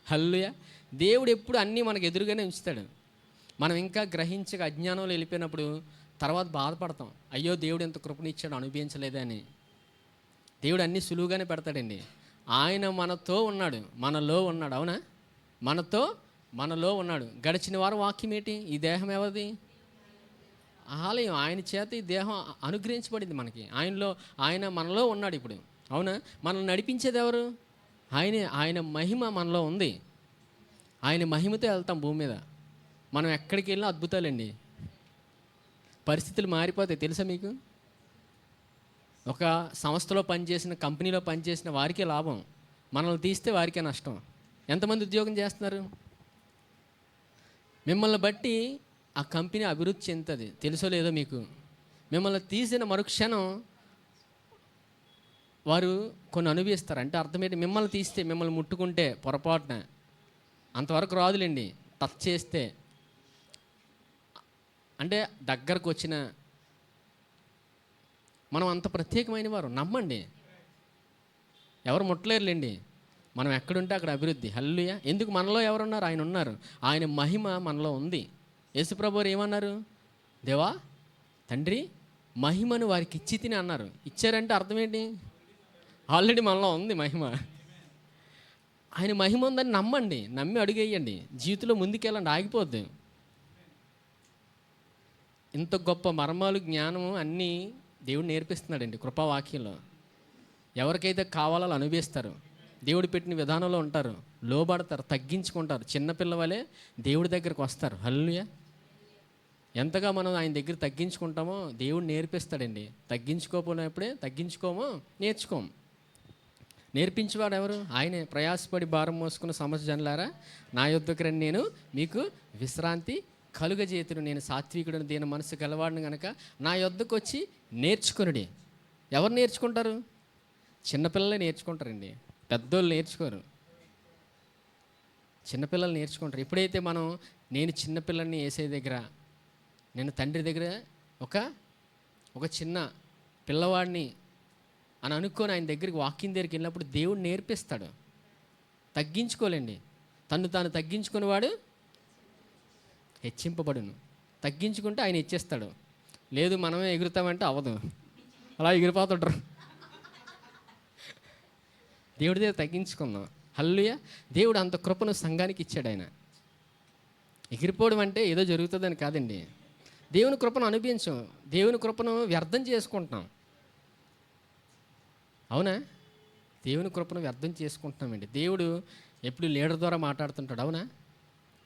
హల్లెలూయా. దేవుడు ఎప్పుడు అన్నీ మనకు ఎదురుగానే ఉంచుతాడు. మనం ఇంకా గ్రహించక అజ్ఞానంలో వెళ్ళిపోయినప్పుడు తర్వాత బాధపడతాం, అయ్యో దేవుడు ఎంత కృపనిచ్చాడు అనుభవించలేదే అని. దేవుడు అన్నీ సులువుగానే పెడతాడండి. ఆయన మనతో ఉన్నాడు, మనలో ఉన్నాడు. అవునా, మనలో ఉన్నాడు. గడిచిన వారం వాక్యం ఏంటి? ఈ దేహం ఎవరిది? ఆలయం. ఆయన చేత ఈ దేహం అనుగ్రహించబడింది మనకి. ఆయన మనలో ఉన్నాడు ఇప్పుడు. అవునా, మనల్ని నడిపించేది ఎవరు? ఆయనే. ఆయన మహిమ మనలో ఉంది. ఆయన మహిమతో వెళ్తాం భూమి మీద. మనం ఎక్కడికి వెళ్ళినా అద్భుతాలండి. పరిస్థితులు మారిపోతాయి తెలుసా మీకు? ఒక సంస్థలో పనిచేసిన, కంపెనీలో పనిచేసిన వారికే లాభం, మనల్ని తీస్తే వారికే నష్టం. ఎంతమంది ఉద్యోగం చేస్తున్నారు? మిమ్మల్ని బట్టి ఆ కంపెనీ అభివృద్ధి చెందుతుంది, తెలుసో లేదో మీకు. మిమ్మల్ని తీసిన మరుక్షణం వారు కొన్ని అనుభవిస్తారు. అంటే అర్థమేంటి? మిమ్మల్ని తీస్తే, మిమ్మల్ని ముట్టుకుంటే పొరపాటున, అంతవరకు రాదులేండి, టచ్ చేస్తే, అంటే దగ్గరకు వచ్చిన మనం అంత ప్రత్యేకమైన వారు. నమ్మండి, ఎవరు ముట్టలేరులేండి. మనం ఎక్కడుంటే అక్కడ అభివృద్ధి. హల్లెలూయా. ఎందుకు? మనలో ఎవరున్నారు? ఆయన ఉన్నారు. ఆయన మహిమ మనలో ఉంది. యేసుప్రభు వారు ఏమన్నారు? దేవా తండ్రి మహిమను వారికి ఇచ్చి తిని అన్నారు. ఇచ్చారంటే అర్థం ఏంటి? ఆల్రెడీ మనలో ఉంది మహిమ. ఆయన మహిమ ఉందని నమ్మండి, నమ్మి అడుగేయండి, జీవితంలో ముందుకెళ్ళండి, ఆగిపోద్ది. ఇంత గొప్ప మర్మాలు, జ్ఞానము అన్నీ దేవుడు నేర్పిస్తున్నాడండి కృపావాక్యంలో. ఎవరికైతే కావాలో అనుభవిస్తారు, దేవుడు పెట్టిన విధానంలో ఉంటారు, లోబడతారు, తగ్గించుకుంటారు, చిన్నపిల్లవలే దేవుడి దగ్గరకు వస్తారు. హల్లెలూయా. ఎంతగా మనం ఆయన దగ్గర తగ్గించుకుంటామో దేవుడు నేర్పిస్తాడండి. తగ్గించుకోపోయినప్పుడే నేర్చుకోము. నేర్పించేవాడు ఎవరు? ఆయనే. ప్రయాసపడి భారం మోసుకున్న సమస్య జనులారా నా యొద్దకు రండి, నేను మీకు విశ్రాంతి కలుగజేతును. నేను సాత్వికుడిని, దీని మనసు గలవాడిని కనుక నా యొద్దకు వచ్చి నేర్చుకునుడి. ఎవరు నేర్చుకుంటారు? చిన్నపిల్లలే నేర్చుకుంటారండి, పెద్దోళ్ళు నేర్చుకోరు. చిన్నపిల్లలు నేర్చుకుంటారు. ఎప్పుడైతే నేను చిన్నపిల్లల్ని యేసయ్య దగ్గర, నేను తండ్రి దగ్గర ఒక చిన్న పిల్లవాడిని అని అనుకొని ఆయన దగ్గరికి, వాక్యం దగ్గరికి వెళ్ళినప్పుడు దేవుడు నేర్పిస్తాడు. తగ్గించుకోలేండి. తను తాను తగ్గించుకునేవాడు హెచ్చింపబడును. తగ్గించుకుంటే ఆయన ఇచ్చేస్తాడు. లేదు మనమే ఎగురుతామంటే అవ్వదు, అలా ఎగిరిపోతుంటారు. దేవుడి దగ్గర తగ్గించుకుందాం. హల్లెలూయా. దేవుడు అంత కృపను సంఘానికి ఇచ్చాడు. ఆయన ఎగిరిపోవడం అంటే ఏదో జరుగుతుందని కాదండి. దేవుని కృపను అనుభవించాం, దేవుని కృపను వ్యర్థం చేసుకుంటున్నాం. అవునా, దేవుని కృపను వ్యర్థం చేసుకుంటున్నామండి. దేవుడు ఎప్పుడు లీడర్ ద్వారా మాట్లాడుతుంటాడు. అవునా,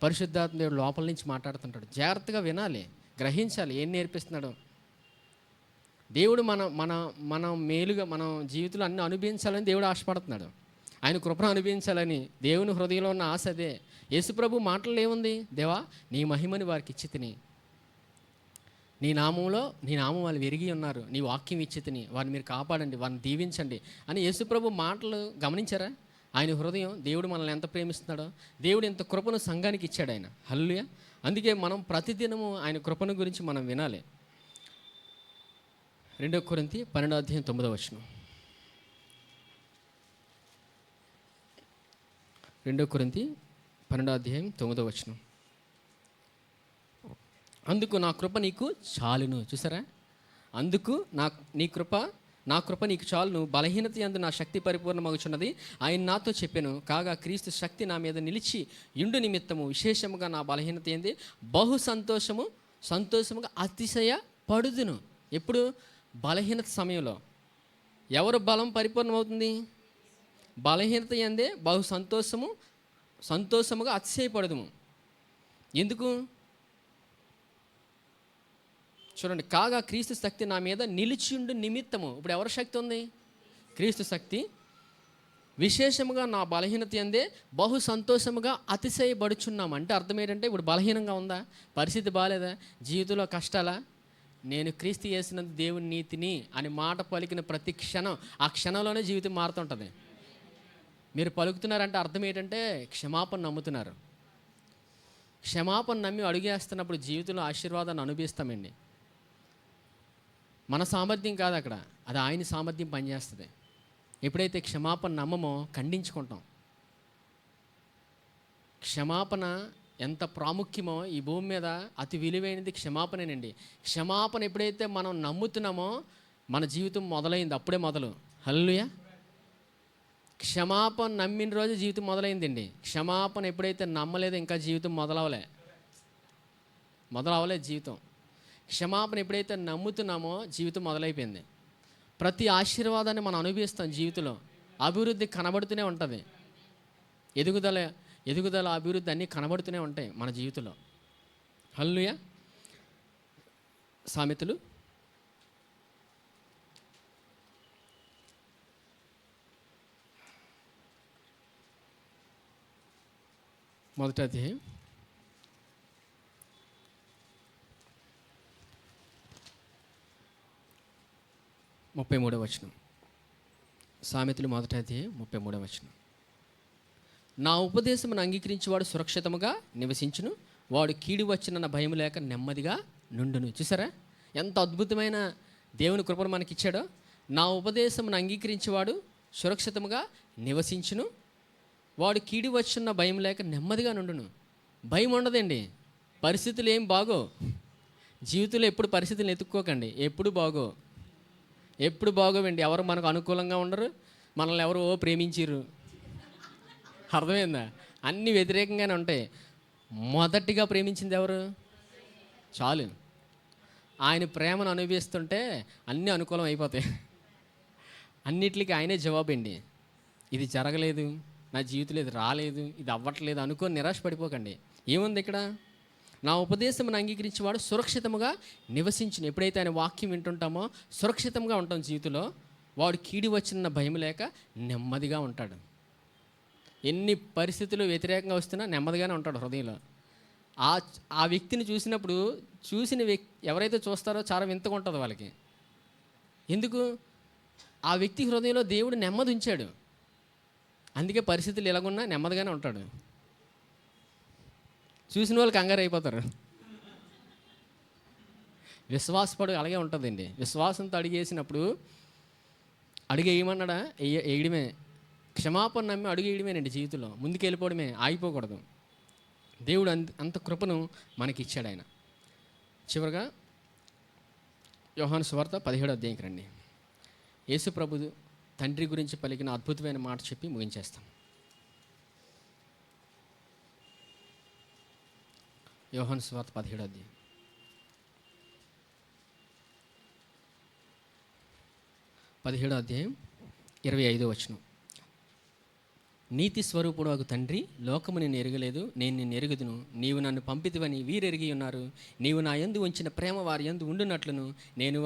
పరిశుద్ధాత్మ దేవుడు లోపల నుంచి మాట్లాడుతుంటాడు. జాగ్రత్తగా వినాలి, గ్రహించాలి ఏం నేర్పిస్తున్నాడు దేవుడు. మనం మేలుగా మనం జీవితంలో అన్నీ అనుభవించాలని దేవుడు ఆశపడుతున్నాడు. ఆయన కృపను అనుభవించాలని దేవుని హృదయంలో ఉన్న ఆశ అదే. యేసుప్రభు మాటలు ఏముంది? దేవా నీ మహిమని వారికి ఇచ్చి తిని, నీ నామం వాళ్ళు విరిగి ఉన్నారు, నీ వాక్యం ఇచ్చి తిని వారిని మీరు కాపాడండి, వారిని దీవించండి అని యేసుప్రభు మాటలు గమనించారా? ఆయన హృదయం, దేవుడు మనల్ని ఎంత ప్రేమిస్తున్నాడో, దేవుడు ఎంత కృపను సంఘానికి ఇచ్చాడు ఆయన. హల్లెలూయా. అందుకే మనం ప్రతిదినము ఆయన కృపను గురించి మనం వినాలి. 2 కొరింథీ 12:9. 2 కొరింథీ 12:9. అందుకు నా కృప నీకు చాలును. చూసారా, అందుకు నా కృప నీకు చాలును, బలహీనత యందు నా శక్తి పరిపూర్ణమగుచున్నది ఆయన నాతో చెప్పాను. కాగా క్రీస్తు శక్తి నా మీద నిలిచి ఇండు నిమిత్తము విశేషముగా నా బలహీనత ఏంది బహు సంతోషముగా అతిశయ పడుదును. ఎప్పుడు? బలహీనత సమయంలో. ఎవరు బలం పరిపూర్ణమవుతుంది? బలహీనత ఎందే బహు సంతోషముగా అతిశయపడదుము. ఎందుకు? చూడండి, కాగా క్రీస్తు శక్తి నా మీద నిలిచిండు నిమిత్తము. ఇప్పుడు ఎవరి శక్తి ఉంది? క్రీస్తు శక్తి విశేషముగా నా బలహీనత యందే బహు సంతోషముగా అతిశయపడుచున్నాం. అంటే అర్థం ఏంటంటే, ఇప్పుడు బలహీనంగా ఉందా, పరిస్థితి బాగాలేదా, జీవితంలో కష్టాలా, నేను క్రీస్తు యేసునందు దేవుని నీతిని అని మాట పలికిన ప్రతి క్షణం, ఆ క్షణంలోనే జీవితం మారుతుంటుంది. మీరు పలుకుతున్నారంటే అర్థం ఏంటంటే క్షమాపణ నమ్ముతున్నారు. క్షమాపణ నమ్మి అడుగేస్తున్నప్పుడు జీవితంలో ఆశీర్వాదాన్ని అనుభవిస్తామండి. మన సామర్థ్యం కాదు అక్కడ, అది ఆయన సామర్థ్యం పనిచేస్తుంది. ఎప్పుడైతే క్షమాపణ నమ్మమో ఖండించుకుంటాం. క్షమాపణ ఎంత ప్రాముఖ్యమో ఈ భూమి మీద అతి విలువైనది క్షమాపణేనండి. క్షమాపణ ఎప్పుడైతే మనం నమ్ముతున్నామో మన జీవితం మొదలైంది, అప్పుడే మొదలు. హల్లెలూయా. క్షమాపణ నమ్మిన రోజు జీవితం మొదలైందండి. క్షమాపణ ఎప్పుడైతే నమ్మలేదో ఇంకా జీవితం మొదలవలే జీవితం. క్షమాపణ ఎప్పుడైతే నమ్ముతున్నామో జీవితం మొదలైపోయింది. ప్రతి ఆశీర్వాదాన్ని మనం అనుభవిస్తాం. జీవితంలో అభివృద్ధి కనబడుతూనే ఉంటుంది. ఎదుగుదల అభివృద్ధి అన్నీ కనబడుతూనే ఉంటాయి మన జీవితంలో. హల్లెలూయా. సామెతలు 1వ అధ్యాయం 33వ వచనం. సామెతలు 1వ అధ్యాయం 33వ వచనం. నా ఉపదేశమును అంగీకరించేవాడు సురక్షితముగా నివసించును, వాడు కీడు వచ్చిన భయం లేక నెమ్మదిగా నుండును. చూసారా ఎంత అద్భుతమైన దేవుని కృపను మనకి ఇచ్చాడో. నా ఉపదేశమును అంగీకరించేవాడు సురక్షితముగా నివసించును, వాడు కీడు వచ్చిన భయం లేక నెమ్మదిగా నుండును. భయం ఉండదండి. పరిస్థితులు ఏం బాగో, జీవితంలో ఎప్పుడు పరిస్థితులను ఎత్తుక్కోకండి. ఎప్పుడు బాగోవండి. ఎవరు మనకు అనుకూలంగా ఉండరు, మనల్ని ఎవరు ప్రేమించిర్రు. అర్థమైందా? అన్నీ వ్యతిరేకంగానే ఉంటాయి. మొదటిగా ప్రేమించింది ఎవరు? చాలు. ఆయన ప్రేమను అనుభవిస్తుంటే అన్నీ అనుకూలం అయిపోతాయి. అన్నిటికీ ఆయనే జవాబండి. ఇది జరగలేదు, నా జీవితంలో ఇది రాలేదు, ఇది అవ్వట్లేదు అనుకొని నిరాశపడిపోకండి. ఏముంది ఇక్కడ? నా ఉపదేశమును అంగీకరించేవాడు సురక్షితముగా నివసించును. ఎప్పుడైతే ఆయన వాక్యం వింటుంటామో సురక్షితంగా ఉంటాం జీవితంలో. వాడు కీడి వచ్చిన భయం లేక నెమ్మదిగా ఉంటాడు. ఎన్ని పరిస్థితులు వ్యతిరేకంగా వస్తున్నా నెమ్మదిగానే ఉంటాడు హృదయంలో. ఆ వ్యక్తిని చూసినప్పుడు చూసిన ఎవరైతే చూస్తారో చాలా వింతగా ఉంటుంది వాళ్ళకి. ఎందుకు? ఆ వ్యక్తి హృదయంలో దేవుడు నెమ్మది ఉంచాడు. అందుకే పరిస్థితులు ఎలాగున్నా నెమ్మదిగానే ఉంటాడు. చూసిన వాళ్ళు కంగారు అయిపోతారు. విశ్వాసపడు అలాగే ఉంటుందండి. విశ్వాసంతో అడిగేసినప్పుడు అడిగేయమన్నాడా వేయడమే. క్షమాపణ నమ్మి అడుగేయడమేనండి జీవితంలో. ముందుకు వెళ్ళిపోవడమే, ఆగిపోకూడదు. దేవుడు అంత కృపను మనకి ఇచ్చాడు ఆయన. చివరిగా యోహాను సువార్త 17వ అధ్యాయంకి రండి. యేసు ప్రభు తండ్రి గురించి పలికిన అద్భుతమైన మాట చెప్పి ముగించేస్తాం. యోహాను సువార్త 17వ అధ్యాయం 25వ వచనం. నీతి స్వరూపుడు తండ్రి లోకము నేను ఎరగలేదు, నేను నిన్ను ఎరుగుదును. నీవు నన్ను పంపితివని వీరెరిగి ఉన్నారు. నీవు నా యందు ఉంచిన ప్రేమ వారి యందు ఉండునట్లును, నేను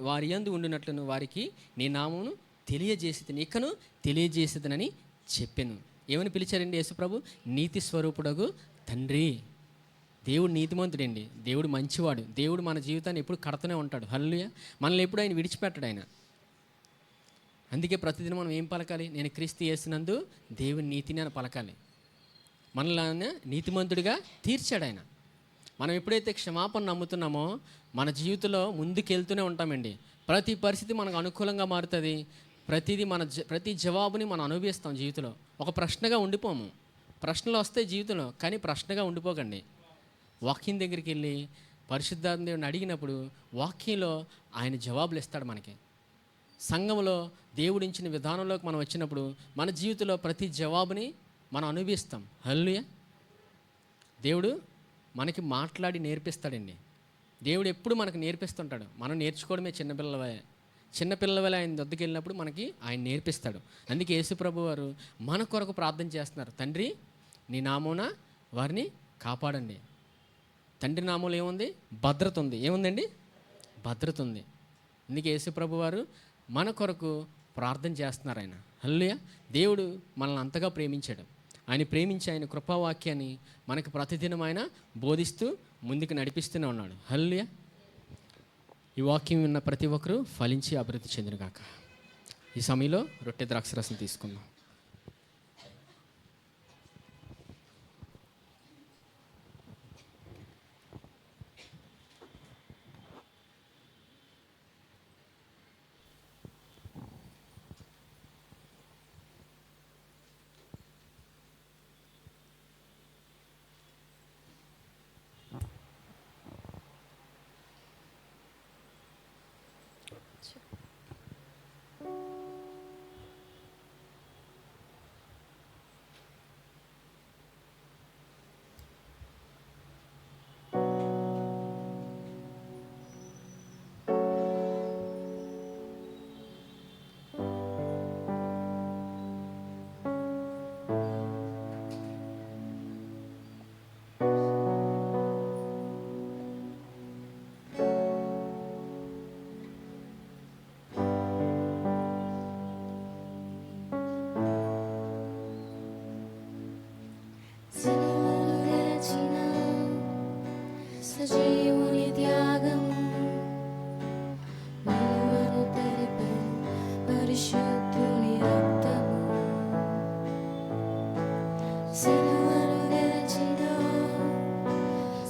వారి యందు ఉండునట్లును వారికి నీ నామమును తెలియజేసేదని, ఇకను తెలియజేసేదనని చెప్పాను. ఏమని పిలిచారండి యేసుప్రభు? నీతి స్వరూపుడు తండ్రి. దేవుడు నీతిమంతుడండి. దేవుడు మంచివాడు. దేవుడు మన జీవితాన్ని ఎప్పుడు కడతనే ఉంటాడు. హల్లెలూయా. మనల్ని ఎప్పుడు ఆయన విడిచిపెట్టడు ఆయన. అందుకే ప్రతిదినం మనం ఏం పలకాలి? నేను క్రీస్తు యేసునందు దేవుని నీతిని అని పలకాలి. మనల్ని నీతిమంతుడిగా తీర్చాడు ఆయన. మనం ఎప్పుడైతే క్షమాపణ నమ్ముతున్నామో మన జీవితంలో ముందుకెళ్తూనే ఉంటామండి. ప్రతి పరిస్థితి మనకు అనుకూలంగా మారుతుంది. ప్రతి జవాబుని మనం అనుభవిస్తాం జీవితంలో. ఒక ప్రశ్నగా ఉండిపోము. ప్రశ్నలు వస్తాయి జీవితంలో, కానీ ప్రశ్నగా ఉండిపోకండి. వాక్యం దగ్గరికి వెళ్ళి పరిశుద్ధాత్మ దేవుని అడిగినప్పుడు వాక్యంలో ఆయన జవాబులు ఇస్తాడు మనకి. సంఘంలో దేవుడించిన విధానంలోకి మనం వచ్చినప్పుడు మన జీవితంలో ప్రతి జవాబుని మనం అనుభవిస్తాం. హల్లెలూయా. దేవుడు మనకి మాట్లాడి నేర్పిస్తాడండి. దేవుడు ఎప్పుడు మనకు నేర్పిస్తుంటాడు. మనం నేర్చుకోవడమే చిన్నపిల్లవలే ఆయన వద్దకు వెళ్ళినప్పుడు మనకి ఆయన నేర్పిస్తాడు. అందుకే యేసుప్రభు వారు మన కొరకు ప్రార్థన చేస్తున్నారు. తండ్రి, నీ నామమున వారిని కాపాడండి. తండ్రి నామంలో ఏముంది? భద్రత ఉంది. ఏముందండి? భద్రత ఉంది. అందుకే యేసుప్రభు వారు మన కొరకు ప్రార్థన చేస్తున్నారు ఆయన. హల్లెలూయా. దేవుడు మనల్ని అంతగా ప్రేమించాడు. ఆయన ప్రేమించి ఆయన కృపావాక్యాన్ని మనకు ప్రతిదినం ఆయన బోధిస్తూ ముందుకు నడిపిస్తూనే ఉన్నాడు. హల్లెలూయా. ఈ వాక్యం విన్న ప్రతి ఒక్కరూ ఫలించి అభివృద్ధి చెందునుగాక. ఈ సమయంలో రొట్టె ద్రాక్షరసం తీసుకుందాం. సజీవుని త్యాగము విలువను తెలిపెను పరిశుద్ధుని రక్తము. సిలువను గెలిచిన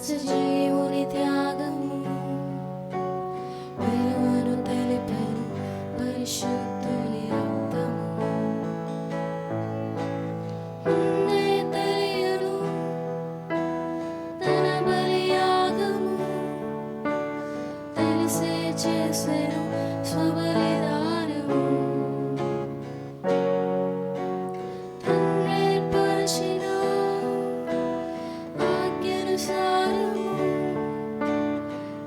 సజీవుని త్యాగము విలువను తెలిపెను పరిశుద్ధుని రక్తము. ముందే తెలియను తన బలియాగము తెలిసే చేసెను స్వబలిదానము. తండ్రి పరిచిన ఆజ్ఞానుసారము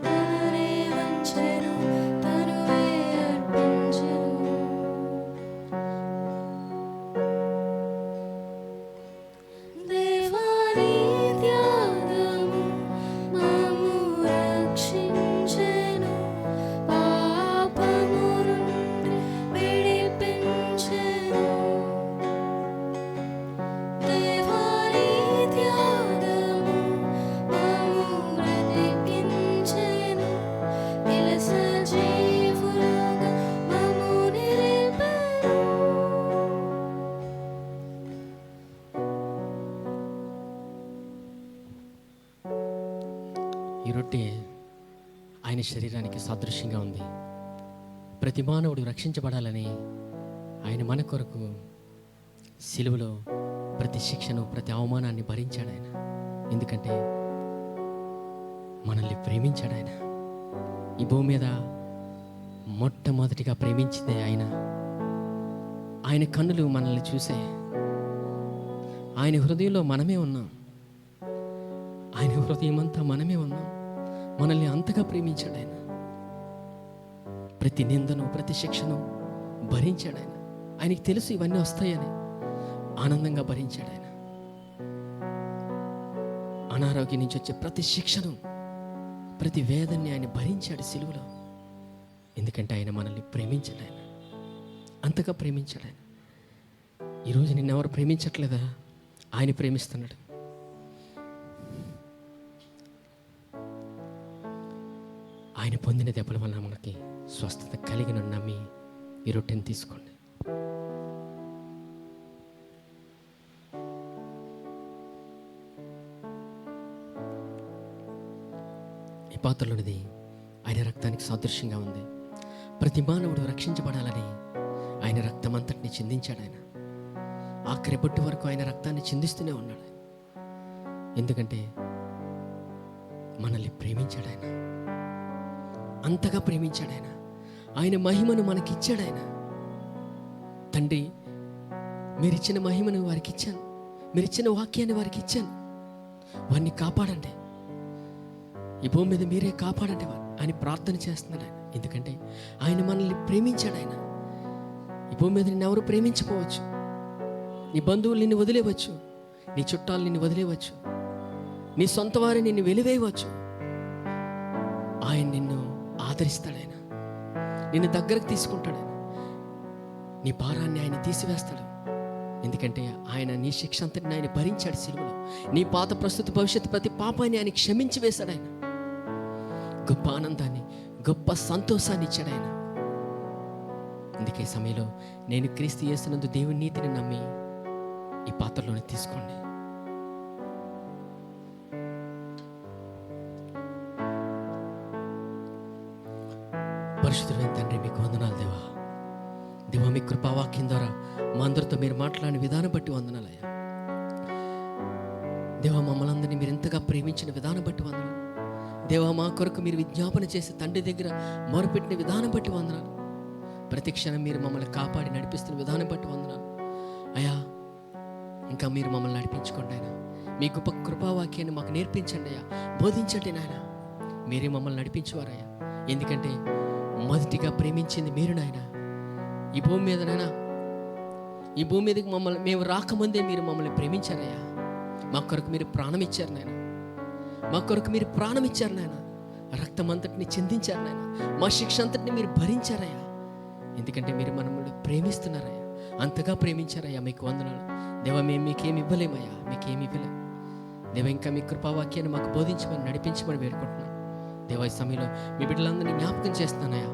తననే వంచెను తనువే అర్పించెను. దేవాని త్యాగము మమ్ము రక్షించెను పాపము నుండి విడిపించెను. దేవాని త్యాగము మమ్ము బ్రతికించెను నిలస జీవులుగా మమ్ము నిలిపెను. ఈ రొట్టె ఆయన శరీరానికి సాదృశ్యంగా ఉంది. ప్రతి మానవుడు రక్షించబడాలని ఆయన మన కొరకు సిలువలో ప్రతి శిక్షను ప్రతి అవమానాన్ని భరించాడు ఆయన. ఎందుకంటే మనల్ని ప్రేమించాడు ఆయన. ఈ భూమి మీద మొట్టమొదటిగా ప్రేమించిందే ఆయన. ఆయన కన్నులు మనల్ని చూసే. ఆయన హృదయంలో మనమే ఉన్నాం. ఆయన హృదయం అంతా మనమే ఉన్నాం. మనల్ని అంతగా ప్రేమించాడు ఆయన. ప్రతి నిందను ప్రతి శిక్షను భరించాడు ఆయన. ఆయనకి తెలుసు ఇవన్నీ వస్తాయని ఆనందంగా భరించాడు ఆయన. అనారోగ్యం నుంచి వచ్చే ప్రతి శిక్షను ప్రతి వేదన్ని ఆయన భరించాడు సిలువలో. ఎందుకంటే ఆయన మనల్ని ప్రేమించాడు ఆయన. అంతగా ప్రేమించాడు ఆయన. ఈరోజు నిన్నెవరు ప్రేమించట్లేదా? ఆయన ప్రేమిస్తున్నాడు. ఆయన పొందిన దెబ్బల వల్ల మనకి స్వస్థత కలిగిన నమ్మి ఈ రొట్టెని తీసుకోండి. ఈ పాత్రలోనిది ఆయన రక్తానికి సాదృశ్యంగా ఉంది. ప్రతి మానవుడు రక్షించబడాలని ఆయన రక్తం అంతటిని చిందించాడు ఆయన. ఆఖరి బొట్టు వరకు ఆయన రక్తాన్ని చిందిస్తూనే ఉన్నాడు. ఎందుకంటే మనల్ని ప్రేమించాడు ఆయన. అంతగా ప్రేమించాడు ఆయన. ఆయన మహిమను మనకిచ్చాడు ఆయన. తండ్రి, మీరిచ్చిన మహిమను వారికి ఇచ్చాను, మీరిచ్చిన వాక్యాన్ని వారికి ఇచ్చాను, వారిని కాపాడండి, ఈ భూమి మీద మీరే కాపాడండి వారు అని ప్రార్థన చేస్తున్నాడు ఆయన. ఎందుకంటే ఆయన మనల్ని ప్రేమించాడు ఆయన. ఈ భూమి మీద నిన్ను ఎవరు ప్రేమించకపోవచ్చు. నీ బంధువులు నిన్ను వదిలేవచ్చు, నీ చుట్టాలు నిన్ను వదిలేవచ్చు, నీ సొంత వారిని నిన్ను వెలివేయవచ్చు. ఆయన నిన్ను ఆదరిస్తాడు ఆయన. నిన్ను దగ్గరకు తీసుకుంటాడు ఆయన. నీ భారాన్ని ఆయన తీసివేస్తాడు. ఎందుకంటే ఆయన నీ శిక్ష అంతటిని ఆయన భరించాడు సిలువలో. నీ పాత ప్రస్తుత భవిష్యత్తు ప్రతి పాపాన్ని ఆయన క్షమించి వేశాడు. ఆయన గొప్ప ఆనందాన్ని, గొప్ప సంతోషాన్ని ఇచ్చాడు ఆయన. అందుకే ఈ సమయంలో నేను క్రీస్తు యేసునందు దేవుని నీతిని నమ్మి ఈ పాత్రలోనే తీసుకోండి. పరిశుద్ధుడైన తండ్రి, మీకు వందనాలు దేవా. దేవా, మీ కృపావాక్యం ద్వారా మా అందరితో మీరు మాట్లాడిన విధానం బట్టి వందనాలయ్యా. దేవా, మమ్మల్ని అందరినీ మీరు ఎంతగా ప్రేమించిన విధానం బట్టి వందనాలు. దేవా, మా కొరకు మీరు విజ్ఞాపన చేసి తండ్రి దగ్గర మొరపెట్టిన విధానం బట్టి వందనాలు. ప్రతి క్షణం మీరు మమ్మల్ని కాపాడి నడిపిస్తున్న విధానం బట్టి వందనాలు అయ్యా. ఇంకా మీరు మమ్మల్ని నడిపించుకోండి ఆయన. మీ గొప్ప కృపావాక్యాన్ని మాకు నేర్పించండి అయ్యా, బోధించండి నాయన. మీరే మమ్మల్ని నడిపించేవారయ్యా. ఎందుకంటే మొదటిగా ప్రేమించింది మీరు నాయన. ఈ భూమి మీద నాయన, ఈ భూమి మీదకి మమ్మల్ని మేము రాకముందే మీరు మమ్మల్ని ప్రేమించారయ్యా. మా కొరకు మీరు ప్రాణం ఇచ్చారు నాయన. మా కొరకు మీరు ప్రాణం ఇచ్చారు నాయన. రక్తం అంతటిని చిందించారు నాయన. మా శిక్ష అంతటిని మీరు భరించారయ్యా. ఎందుకంటే మీరు మనల్ని ప్రేమిస్తున్నారయ్యా. అంతగా ప్రేమించారయ్యా. మీకు వందనాలు దేవా. మేము మీకేమి ఇవ్వలేమయ్యా, మీకేమి ఇవ్వలేము దేవా. ఇంకా మీ కృపావాక్యాన్ని మాకు బోధించమని నడిపించమని వేడుకుంటున్నాను దేవా. ఈ సమయంలో మీ బిడ్డలందరినీ జ్ఞాపకం చేస్తున్నానయ్యా.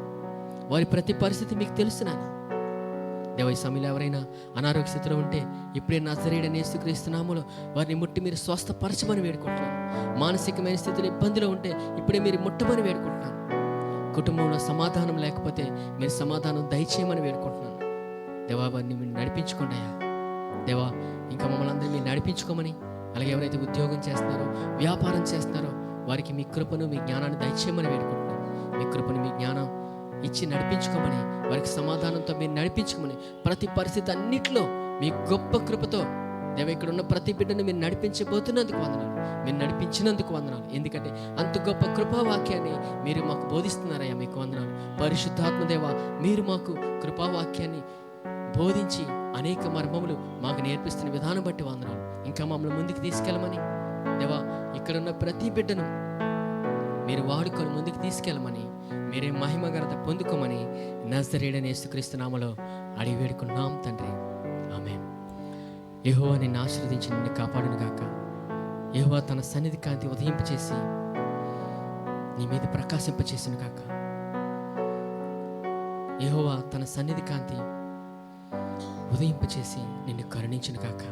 వారి ప్రతి పరిస్థితి మీకు తెలుస్తున్నాను దేవా. ఈ సమయంలో ఎవరైనా అనారోగ్య స్థితిలో ఉంటే ఇప్పుడే నజరేయుడైన యేసుక్రీస్తు నామములో వారిని ముట్టి మీరు స్వస్థపరచమని వేడుకుంటున్నాను. మానసికమైన స్థితిలో ఇబ్బందిలో ఉంటే ఇప్పుడే మీరు ముట్టమని వేడుకుంటున్నాను. కుటుంబంలో సమాధానం లేకపోతే మీరు సమాధానం దయచేయమని వేడుకుంటున్నాను దేవా. వారిని మీరు నడిపించుకోండి అయ్యా దేవా. ఇంకా మమ్మల్ని అందరినీ మీరు నడిపించుకోమని, అలాగే ఎవరైతే ఉద్యోగం చేస్తున్నారో, వ్యాపారం చేస్తున్నారో వారికి మీ కృపను, మీ జ్ఞానాన్ని దయచేయమని వేడుకుంటున్నాను. మీ కృపను, మీ జ్ఞానం ఇచ్చి నడిపించుకోమని, వారికి సమాధానంతో మీరు నడిపించుకోమని, ప్రతి పరిస్థితి అన్నిట్లో మీ గొప్ప కృపతో దేవ ఇక్కడ ఉన్న ప్రతి బిడ్డను మీరు నడిపించబోతున్నందుకు వందనాలు. మీరు నడిపించినందుకు వందనాలు. ఎందుకంటే అంత గొప్ప కృపావాక్యాన్ని మీరు మాకు బోధిస్తున్నారయ్యా. మీకు వందనాలు. పరిశుద్ధాత్మ దేవ, మీరు మాకు కృపావాక్యాన్ని బోధించి అనేక మర్మములు మాకు నేర్పిస్తున్న విధానం బట్టి వందనాలు. ఇంకా మమ్మల్ని ముందుకు తీసుకెళ్ళమని దేవా, ఇక్కడున్న ప్రతి బిడ్డను మీరు వాడుకొని ముందుకు తీసుకెళ్ళమని, మీరే మహిమ ఘనత పొందుకోమని నజరేయుడైన యేసుక్రీస్తు నామములో అడిగి వేడుకున్నాం తండ్రి. ఆమేన్. యెహోవా నిన్ను ఆశీర్వదించి నిన్ను కాపాడును గాక. యెహోవా తన సన్నిధి కాంతి ఉదయింపచేసి నీ మీద ప్రకాశింపచేసును గాక. యెహోవా తన సన్నిధి కాంతి ఉదయింపచేసి నిన్ను కరుణించును గాక.